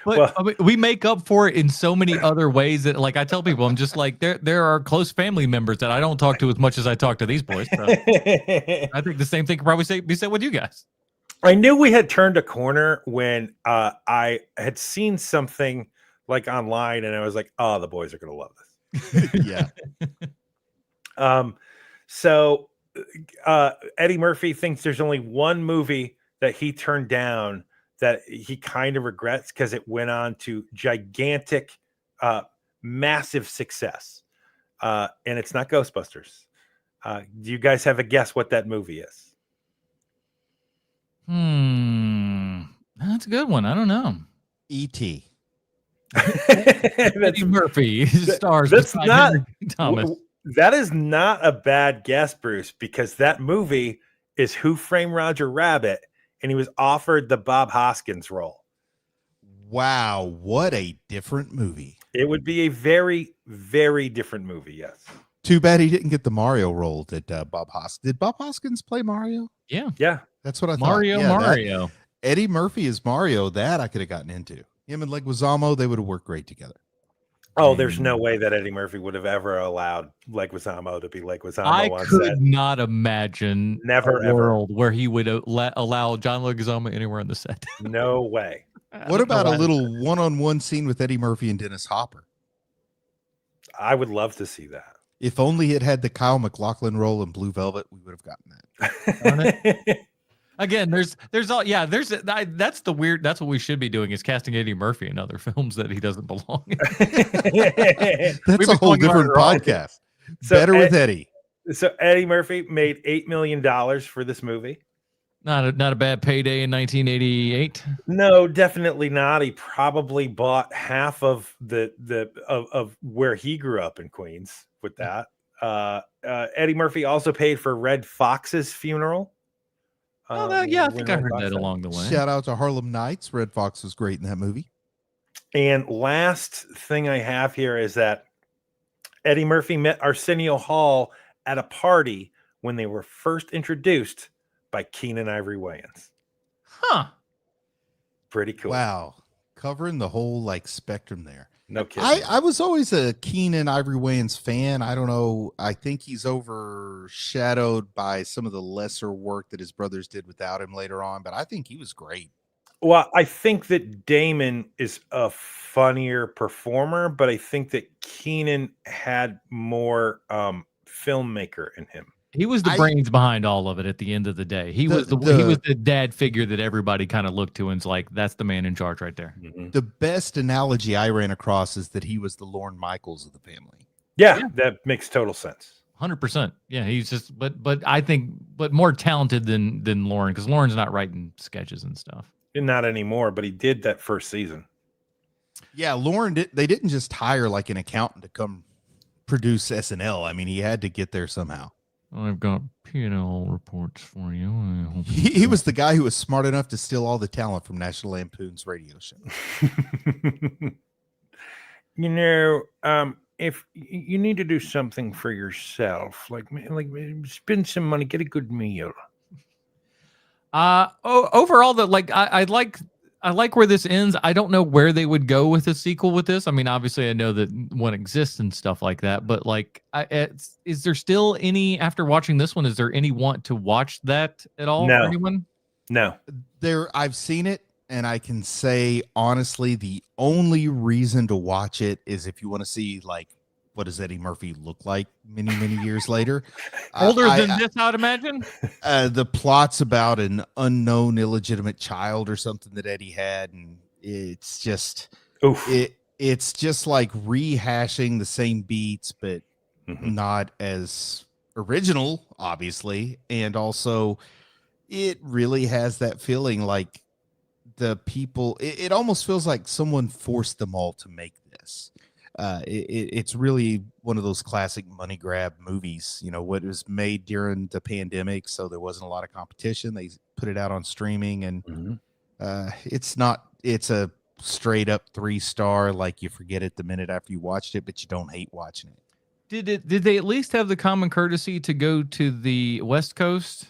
But I mean, we make up for it in so many other ways that, like, I tell people, I'm just like, there are close family members that I don't talk to as much as I talk to these boys. So I think the same thing could probably be said with you guys. I knew we had turned a corner when I had seen something like online, and I was like, "Oh, the boys are gonna love this." Yeah. So Eddie Murphy thinks there's only one movie that he turned down that he kind of regrets because it went on to gigantic, massive success. And it's not Ghostbusters. Do you guys have a guess what that movie is? That's a good one. I don't know. E.T. Eddie Murphy stars. That's beside not Henry Thomas. That is not a bad guess, Bruce, because that movie is Who Framed Roger Rabbit, and he was offered the Bob Hoskins role. Wow, what a different movie. It would be a very, very different movie, yes. Too bad he didn't get the Mario role that Bob Hoskins. Did Bob Hoskins play Mario? Yeah. That's what I thought. Mario. That, Eddie Murphy is Mario. That I could have gotten into. Him and Leguizamo, they would have worked great together. Oh, there's no way that Eddie Murphy would have ever allowed Leguizamo to be Leguizamo. I could not imagine a world where he would allow John Leguizamo anywhere on the set. No way. What about a little one-on-one scene with Eddie Murphy and Dennis Hopper? I would love to see that. If only it had the Kyle MacLachlan role in Blue Velvet, we would have gotten that. Again, that's the weird. That's what we should be doing is casting Eddie Murphy in other films that he doesn't belong in. That's a whole different podcast. So Better with Eddie. So Eddie Murphy made $8 million for this movie. Not a bad payday in 1988. No, definitely not. He probably bought half of of where he grew up in Queens with that. Eddie Murphy also paid for Red Fox's funeral. I think I heard that along the way. Shout out to Harlem Nights. Red Fox was great in that movie. And last thing I have here is that Eddie Murphy met Arsenio Hall at a party when they were first introduced by Keenen Ivory Wayans. Huh. Pretty cool. Wow. Covering the whole spectrum there. No kidding. I was always a Keenen Ivory Wayans fan. I don't know. I think he's overshadowed by some of the lesser work that his brothers did without him later on, but I think he was great. Well, I think that Damon is a funnier performer, but I think that Keenen had more filmmaker in him. He was the brains behind all of it at the end of the day. He was the dad figure that everybody kind of looked to and's like, that's the man in charge right there. Mm-hmm. The best analogy I ran across is that he was the Lorne Michaels of the family. Yeah, that makes total sense. 100%. Yeah, he's just but I think more talented than Lorne, because Lorne's not writing sketches and stuff. Not anymore, but he did that first season. Yeah, Lorne they didn't just hire an accountant to come produce SNL. I mean, he had to get there somehow. I've got P&L reports for you. He was the guy who was smart enough to steal all the talent from National Lampoon's radio show. If you need to do something for yourself, like spend some money, get a good meal. Overall, I like where this ends. I don't know where they would go with a sequel with this. I mean, obviously, I know that one exists and stuff like that. But is there still any, after watching this one, is there any want to watch that at all? No. For anyone? No. I've seen it, and I can say honestly, the only reason to watch it is if you want to see what does Eddie Murphy look like many, many years later? Older than this, I'd imagine. The plot's about an unknown illegitimate child or something that Eddie had, and it's just it's just like rehashing the same beats, but not as original, obviously. And also, it really has that feeling like the people. It almost feels like someone forced them all to make this. It's really one of those classic money grab movies, what was made during the pandemic. So there wasn't a lot of competition. They put it out on streaming, and it's a straight up 3-star. You forget it the minute after you watched it, but you don't hate watching it. Did they at least have the common courtesy to go to the West Coast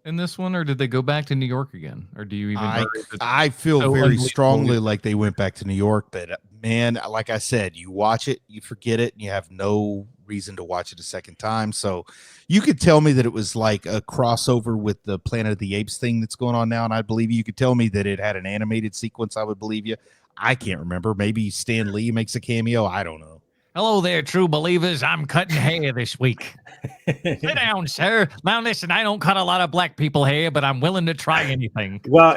in this one, or did they go back to New York again? Or do you even? I feel very strongly like they went back to New York, but man, like I said, you watch it, you forget it, and you have no reason to watch it a second time. So you could tell me that it was like a crossover with the Planet of the Apes thing that's going on now, and I'd believe you. You could tell me that it had an animated sequence, I would believe you. I can't remember. Maybe Stan Lee makes a cameo. I don't know. Hello there, true believers. I'm cutting hair this week. Sit down, sir. Now listen, I don't cut a lot of black people hair, but I'm willing to try anything. Well,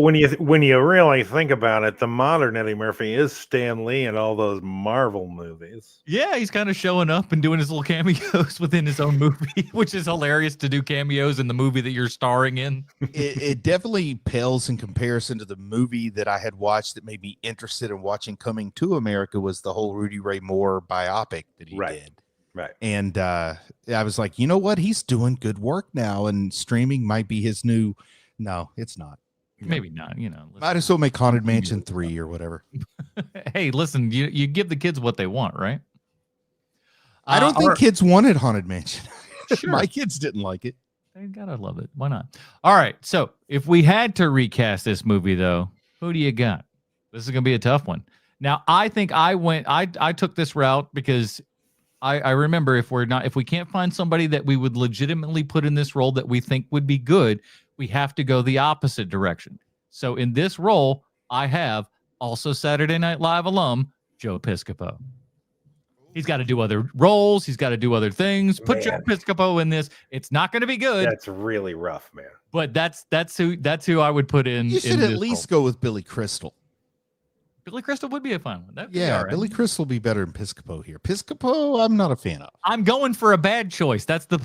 when you really think about it, the modern Eddie Murphy is Stan Lee in all those Marvel movies. Yeah, he's kind of showing up and doing his little cameos within his own movie, which is hilarious to do cameos in the movie that you're starring in. It definitely pales in comparison to the movie that I had watched that made me interested in watching Coming to America, was the whole Rudy Ray Moore biopic that he did. Right. And I was like, you know what? He's doing good work now, and streaming might be his new. No, it's not. Maybe not. Might as well make Haunted Mansion 3 or whatever. Hey, listen, you give the kids what they want, right? I don't think kids wanted Haunted Mansion. Sure. My kids didn't like it. They gotta love it. Why not? All right. So if we had to recast this movie, though, who do you got? This is gonna be a tough one. Now, I think I took this route because I remember if we can't find somebody that we would legitimately put in this role that we think would be good, we have to go the opposite direction. So in this role, I have also Saturday Night Live alum Joe Piscopo. He's got to do other roles. He's got to do other things. Put Joe Piscopo in this. It's not going to be good. That's really rough, man. But that's who I would put in. You should at least go with Billy Crystal. Billy Crystal would be a fun one. Yeah, Billy Crystal will be better than Piscopo here. Piscopo, I'm not a fan of. I'm going for a bad choice. That's the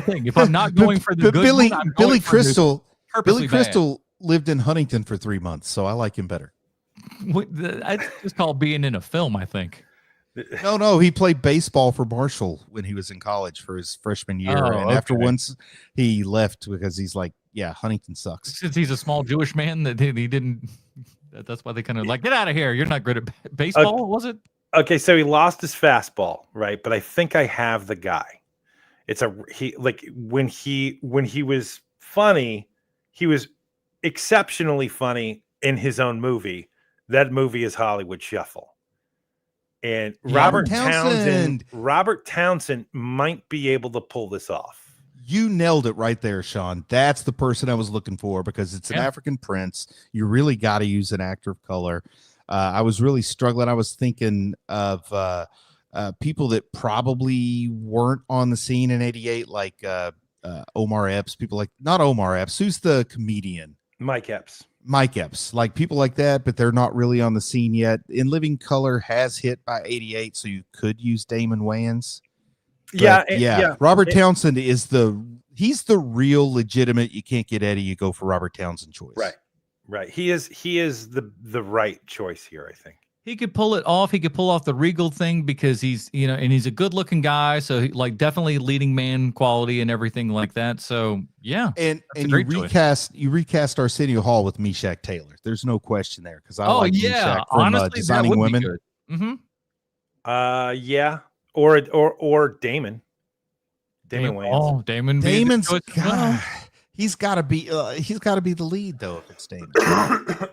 thing. If I'm not going for the good Billy, one, I'm Billy going for Crystal, purposely Billy Crystal lived in Huntington for 3 months, so I like him better. It's just called being in a film, I think. No, he played baseball for Marshall when he was in college for his freshman year, and after once he left because he's like, yeah, Huntington sucks. Since he's a small Jewish man, that he didn't. That's why they kind of like, get out of here. You're not good at baseball, was it? Okay, so he lost his fastball, right? But I think I have the guy. When he was funny, he was exceptionally funny in his own movie. That movie is Hollywood Shuffle. And Robert Townsend might be able to pull this off. You nailed it right there, Sean. That's the person I was looking for because it's an African prince. You really got to use an actor of color. I was really struggling. I was thinking of people that probably weren't on the scene in '88, like Omar Epps. People like, not Omar Epps. Who's the comedian? Mike Epps. Like people like that, but they're not really on the scene yet. In Living Color has hit by '88, so you could use Damon Wayans. Yeah. Robert Townsend he's the real legitimate. You can't get Eddie. You go for Robert Townsend choice. Right. He is the right choice here, I think. He could pull it off. He could pull off the Regal thing because he's, and he's a good looking guy. So definitely leading man quality and everything like that. So yeah. And you recast Arsenio Hall with Meshack Taylor. There's no question there. Cause I like Meshack from honestly, Designing Women. Mm-hmm. Yeah. Or Damon. Damon Wayans. Oh, Damon's he's got to be the lead though if it's Damon.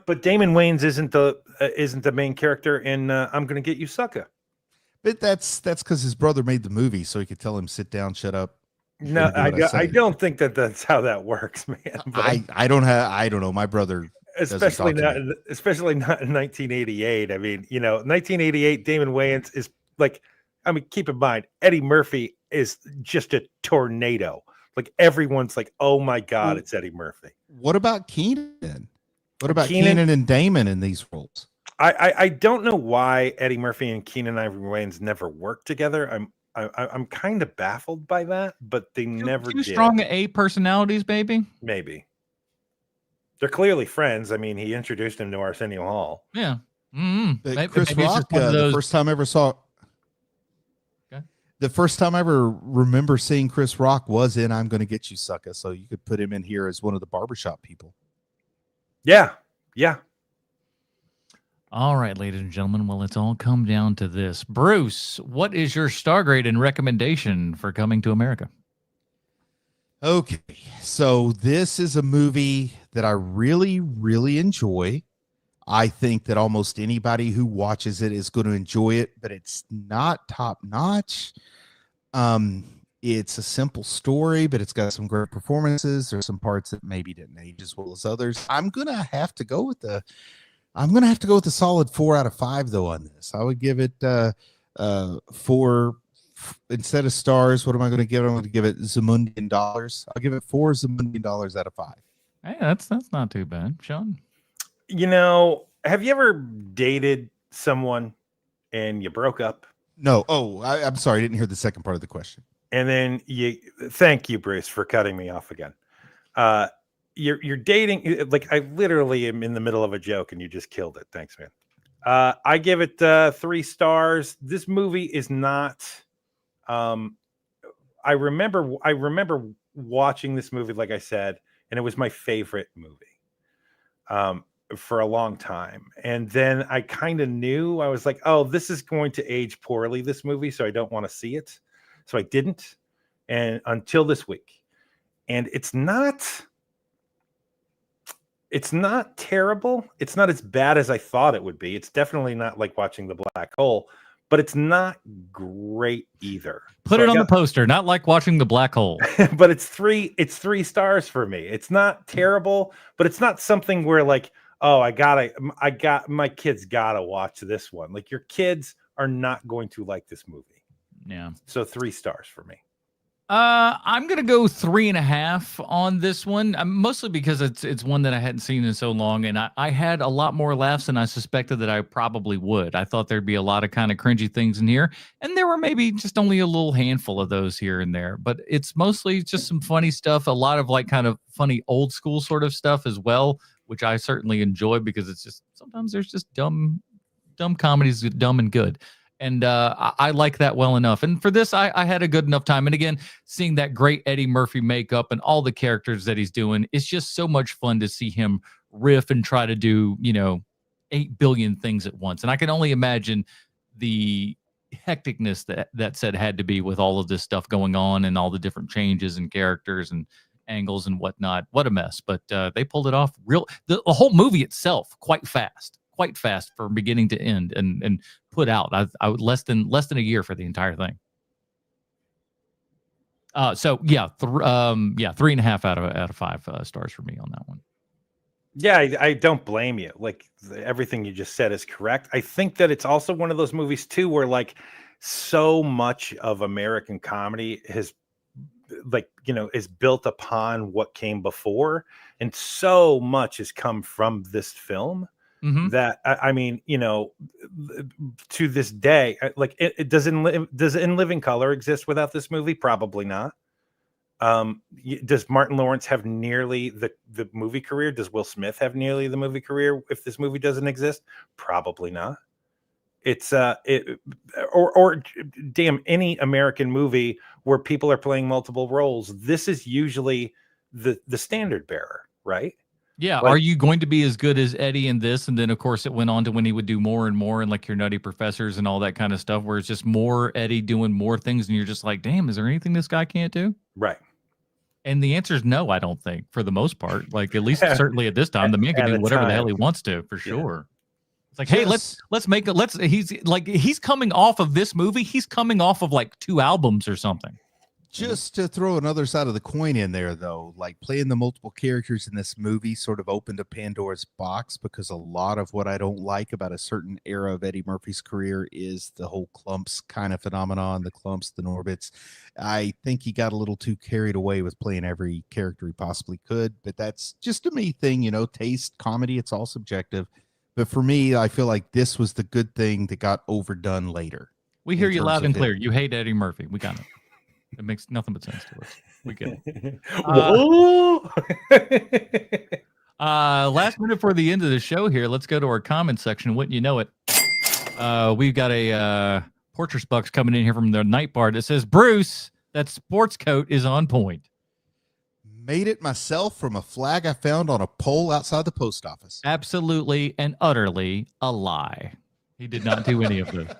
But Damon Wayans isn't the main character in I'm Gonna Get You Sucker. But that's because his brother made the movie, so he could tell him sit down, shut up. No, I don't think that's how that works, man. I don't know. My brother, especially not in 1988. I mean, 1988. Damon Wayans is like. I mean, keep in mind, Eddie Murphy is just a tornado. Like everyone's like, "Oh my God, it's Eddie Murphy." What about Keenan? What about Keenan and Damon in these roles? I don't know why Eddie Murphy and Keenan Ivory Wayans never worked together. I'm kind of baffled by that, but they never did. Strong A personalities, baby. Maybe they're clearly friends. I mean, he introduced him to Arsenio Hall. Yeah. Mm-hmm. Chris Rock. The first time I ever saw. The first time I ever remember seeing Chris Rock was in I'm Gonna Get You Sucker. So you could put him in here as one of the barbershop people. Yeah. All right, ladies and gentlemen. Well, it's all come down to this. Bruce, what is your star grade and recommendation for Coming to America? Okay. So this is a movie that I really, really enjoy. I think that almost anybody who watches it is going to enjoy it, but it's not top notch. It's a simple story, but it's got some great performances. There's some parts that maybe didn't age as well as others. I'm going to have to go with the solid 4 out of 5 though on this. I would give it Instead of stars, what am I going to give it? I'm going to give it Zamundian dollars. I'll give it 4 Zamundian dollars out of 5. Hey, that's not too bad, Sean. You know, have you ever dated someone and you broke up? No. Oh, I'm sorry. I didn't hear the second part of the question. And then thank you, Bruce, for cutting me off again. You're dating, like I literally am in the middle of a joke and you just killed it. Thanks, man. I give it 3 stars. This movie is not. I remember watching this movie, like I said, and it was my favorite movie for a long time. And then I kind of knew, I was like, oh, this is going to age poorly, this movie, so I don't want to see it. So I didn't, and until this week. And it's not terrible. It's not as bad as I thought it would be. It's definitely not like watching The Black Hole, but it's not great either. Put it on the poster, not like watching The Black Hole. But it's 3 stars for me. It's not terrible, but it's not something where like, oh, my kids gotta watch this one. Like your kids are not going to like this movie. Yeah. So 3 stars for me. I'm gonna go 3.5 on this one, mostly because it's one that I hadn't seen in so long, and I had a lot more laughs than I suspected that I probably would. I thought there'd be a lot of kind of cringy things in here, and there were maybe just only a little handful of those here and there. But it's mostly just some funny stuff, a lot of like kind of funny old school sort of stuff as well, which I certainly enjoy because it's just sometimes there's just dumb comedies, dumb and good. And I like that well enough. And for this, I had a good enough time. And again, seeing that great Eddie Murphy makeup and all the characters that he's doing, it's just so much fun to see him riff and try to do, 8 billion things at once. And I can only imagine the hecticness that set had to be with all of this stuff going on and all the different changes and characters and angles and whatnot. What a mess. But they pulled it off the whole movie itself quite fast from beginning to end and put out. I would less than a year for the entire thing. So yeah, 3.5 out of 5 stars for me on that one. Yeah, I don't blame you. Like everything you just said is correct. I think that it's also one of those movies too, where like so much of American comedy has is built upon what came before, and so much has come from this film. Mm-hmm. That I mean, to this day, like it does In Living Color exist without this movie? Probably not. Does Martin Lawrence have nearly the movie career? Does Will Smith have nearly the movie career if this movie doesn't exist? Probably not. It's or damn any American movie where people are playing multiple roles. This is usually the standard bearer, right? Yeah, are you going to be as good as Eddie in this? And then, of course, it went on to when he would do more and more and like your Nutty Professors and all that kind of stuff, where it's just more Eddie doing more things, and you're just like, damn, is there anything this guy can't do? Right. And the answer is no, I don't think, for the most part. Like, at least certainly at this time, the man can do whatever the hell he wants to, for sure. It's like, hey, he's coming off of this movie. He's coming off of like 2 albums or something. Just to throw another side of the coin in there, though, like playing the multiple characters in this movie sort of opened a Pandora's box, because a lot of what I don't like about a certain era of Eddie Murphy's career is the whole clumps kind of phenomenon, the clumps, the Norbits. I think he got a little too carried away with playing every character he possibly could, but that's just a me thing, taste, comedy, it's all subjective. But for me, I feel like this was the good thing that got overdone later. We hear you loud and clear. You hate Eddie Murphy. We got it. It makes nothing but sense to us. We get it. Last minute for the end of the show here. Let's go to our comment section. Wouldn't you know it? We've got a Portress Bucks coming in here from the Night Bar that says, Bruce, that sports coat is on point. Made it myself from a flag I found on a pole outside the post office. Absolutely and utterly a lie. He did not do any of this.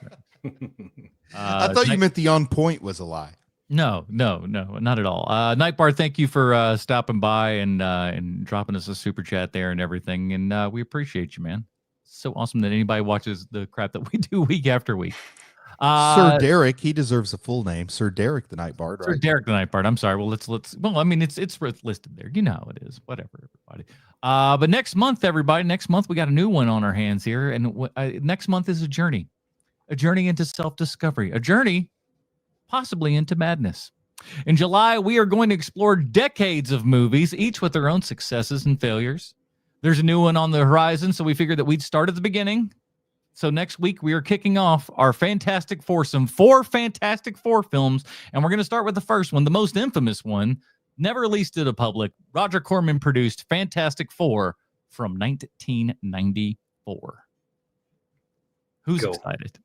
I thought you meant the on point was a lie. No, not at all. Nightbar, thank you for stopping by and dropping us a super chat there and everything. And we appreciate you, man. So awesome that anybody watches the crap that we do week after week. Sir Derrick, he deserves a full name. Sir Derrick the Night Bard, right? Sir Derrick the Night Bard. I'm sorry. Well, well, I mean, it's listed there. You know how it is. Whatever, everybody. But next month, everybody, we got a new one on our hands here. And next month is a journey. a journey into self-discovery, a journey possibly into madness. In July, we are going to explore decades of movies, each with their own successes and failures. There's a new one on the horizon, so we figured that we'd start at the beginning. So next week, we are kicking off our Fantastic Foursome, 4 Fantastic Four films, and we're going to start with the first one, the most infamous one, never released to the public. Roger Corman produced Fantastic Four from 1994. Who's excited?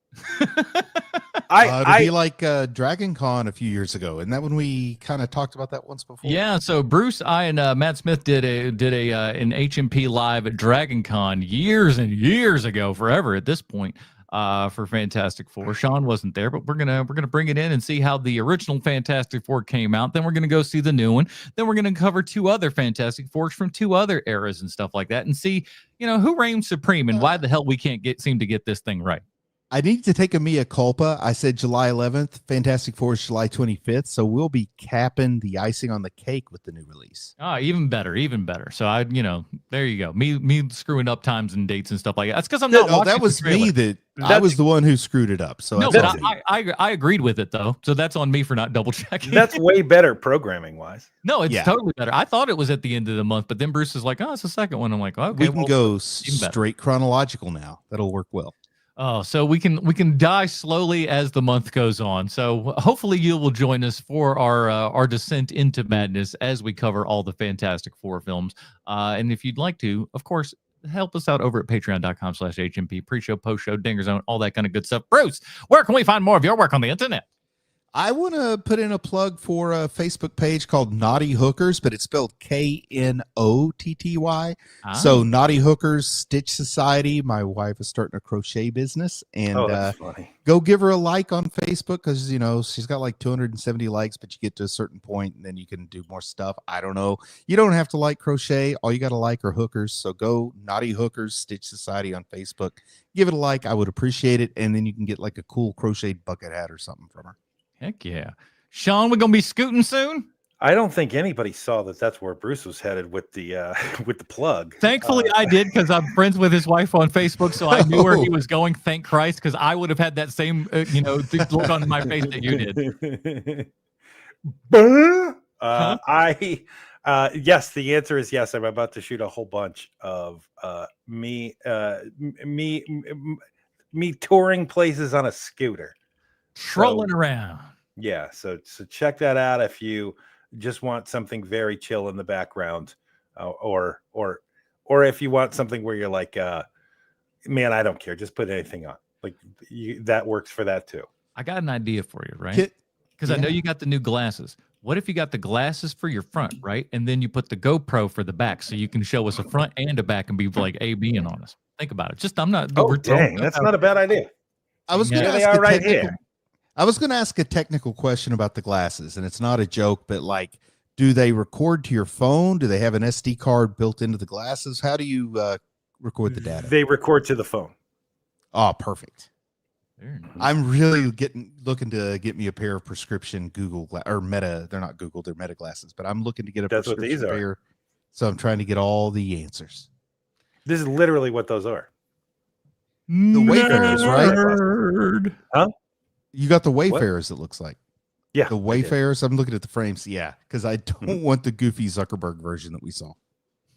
It'd be like Dragon Con a few years ago, and that when we kind of talked about that once before. Yeah, so Bruce, I, and Matt Smith did an HMP live at Dragon Con years and years ago, forever at this point, for Fantastic Four. Sean wasn't there, but we're gonna bring it in and see how the original Fantastic Four came out. Then we're gonna go see the new one. Then we're gonna cover 2 other Fantastic Fours from 2 other eras and stuff like that, and see who reigns supreme and why the hell we can't seem to get this thing right. I need to take a mea culpa. I said July 11th. Fantastic Four is July 25th. So we'll be capping the icing on the cake with the new release. Even better, even better. So there you go. Me screwing up times and dates and stuff like that. That's because I'm not. No, that was me. I was the one who screwed it up. So no, but I agreed with it though. So that's on me for not double checking. That's way better programming wise. No, it's totally better. I thought it was at the end of the month, but then Bruce is like, "Oh, it's the second one." I'm like, "Okay, we can go straight chronological now. That'll work well." Oh, so we can die slowly as the month goes on. So hopefully you will join us for our descent into madness as we cover all the Fantastic Four films. And if you'd like to, of course, help us out over at patreon.com/HMP, pre-show, post-show, Dinger Zone, all that kind of good stuff. Bruce, where can we find more of your work on the internet? I want to put in a plug for a Facebook page called Naughty Hookers, but it's spelled KNOTTY. So Naughty Hookers Stitch Society. My wife is starting a crochet business, and that's funny. Go give her a like on Facebook because she's got like 270 likes, but you get to a certain point and then you can do more stuff. I don't know. You don't have to like crochet. All you got to like are hookers. So go Naughty Hookers Stitch Society on Facebook. Give it a like. I would appreciate it, and then you can get like a cool crocheted bucket hat or something from her. Heck yeah. Sean, we're going to be scooting soon? I don't think anybody saw that that's where Bruce was headed with the plug. Thankfully, I did because I'm friends with his wife on Facebook, so I knew where he was going. Thank Christ, because I would have had that same look on my face that you did. Yes, the answer is yes. I'm about to shoot a whole bunch of me touring places on a scooter. Trolling around. Yeah, so check that out if you just want something very chill in the background, or if you want something where you're like, man, I don't care, just put anything on. Like that works for that too. I got an idea for you, right? Because I know you got the new glasses. What if you got the glasses for your front, right? And then you put the GoPro for the back, so you can show us a front and a back and be like A-Bing on us. Think about it. Just I'm not. Oh, dang, that's not a bad idea. I was going to they are right here. I was going to ask a technical question about the glasses, and it's not a joke, but like, do they record to your phone? Do they have an SD card built into the glasses? How do you record the data? They record to the phone. Oh, perfect. Very nice. I'm really looking to get me a pair of prescription Google or Meta. They're not Google, they're Meta glasses, but I'm looking to get a prescription pair. So I'm trying to get all the answers. This is literally what those are. The Wayfarers, right? Huh? You got the Wayfarers, it looks like. Yeah. The Wayfarers. I'm looking at the frames. Yeah. Because I don't want the goofy Zuckerberg version that we saw.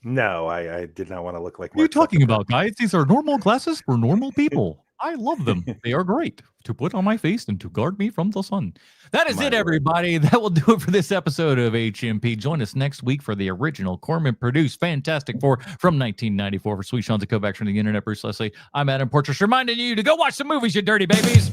No, I did not want to look like What are you talking about, guys? These are normal glasses for normal people. I love them. They are great to put on my face and to guard me from the sun. That is it, everybody. That will do it for this episode of HMP. Join us next week for the original Corman-produced Fantastic Four from 1994. For Sweet Sean's a co-back from the internet, Bruce Leslie, I'm Adam Portress, reminding you to go watch some movies, you dirty babies.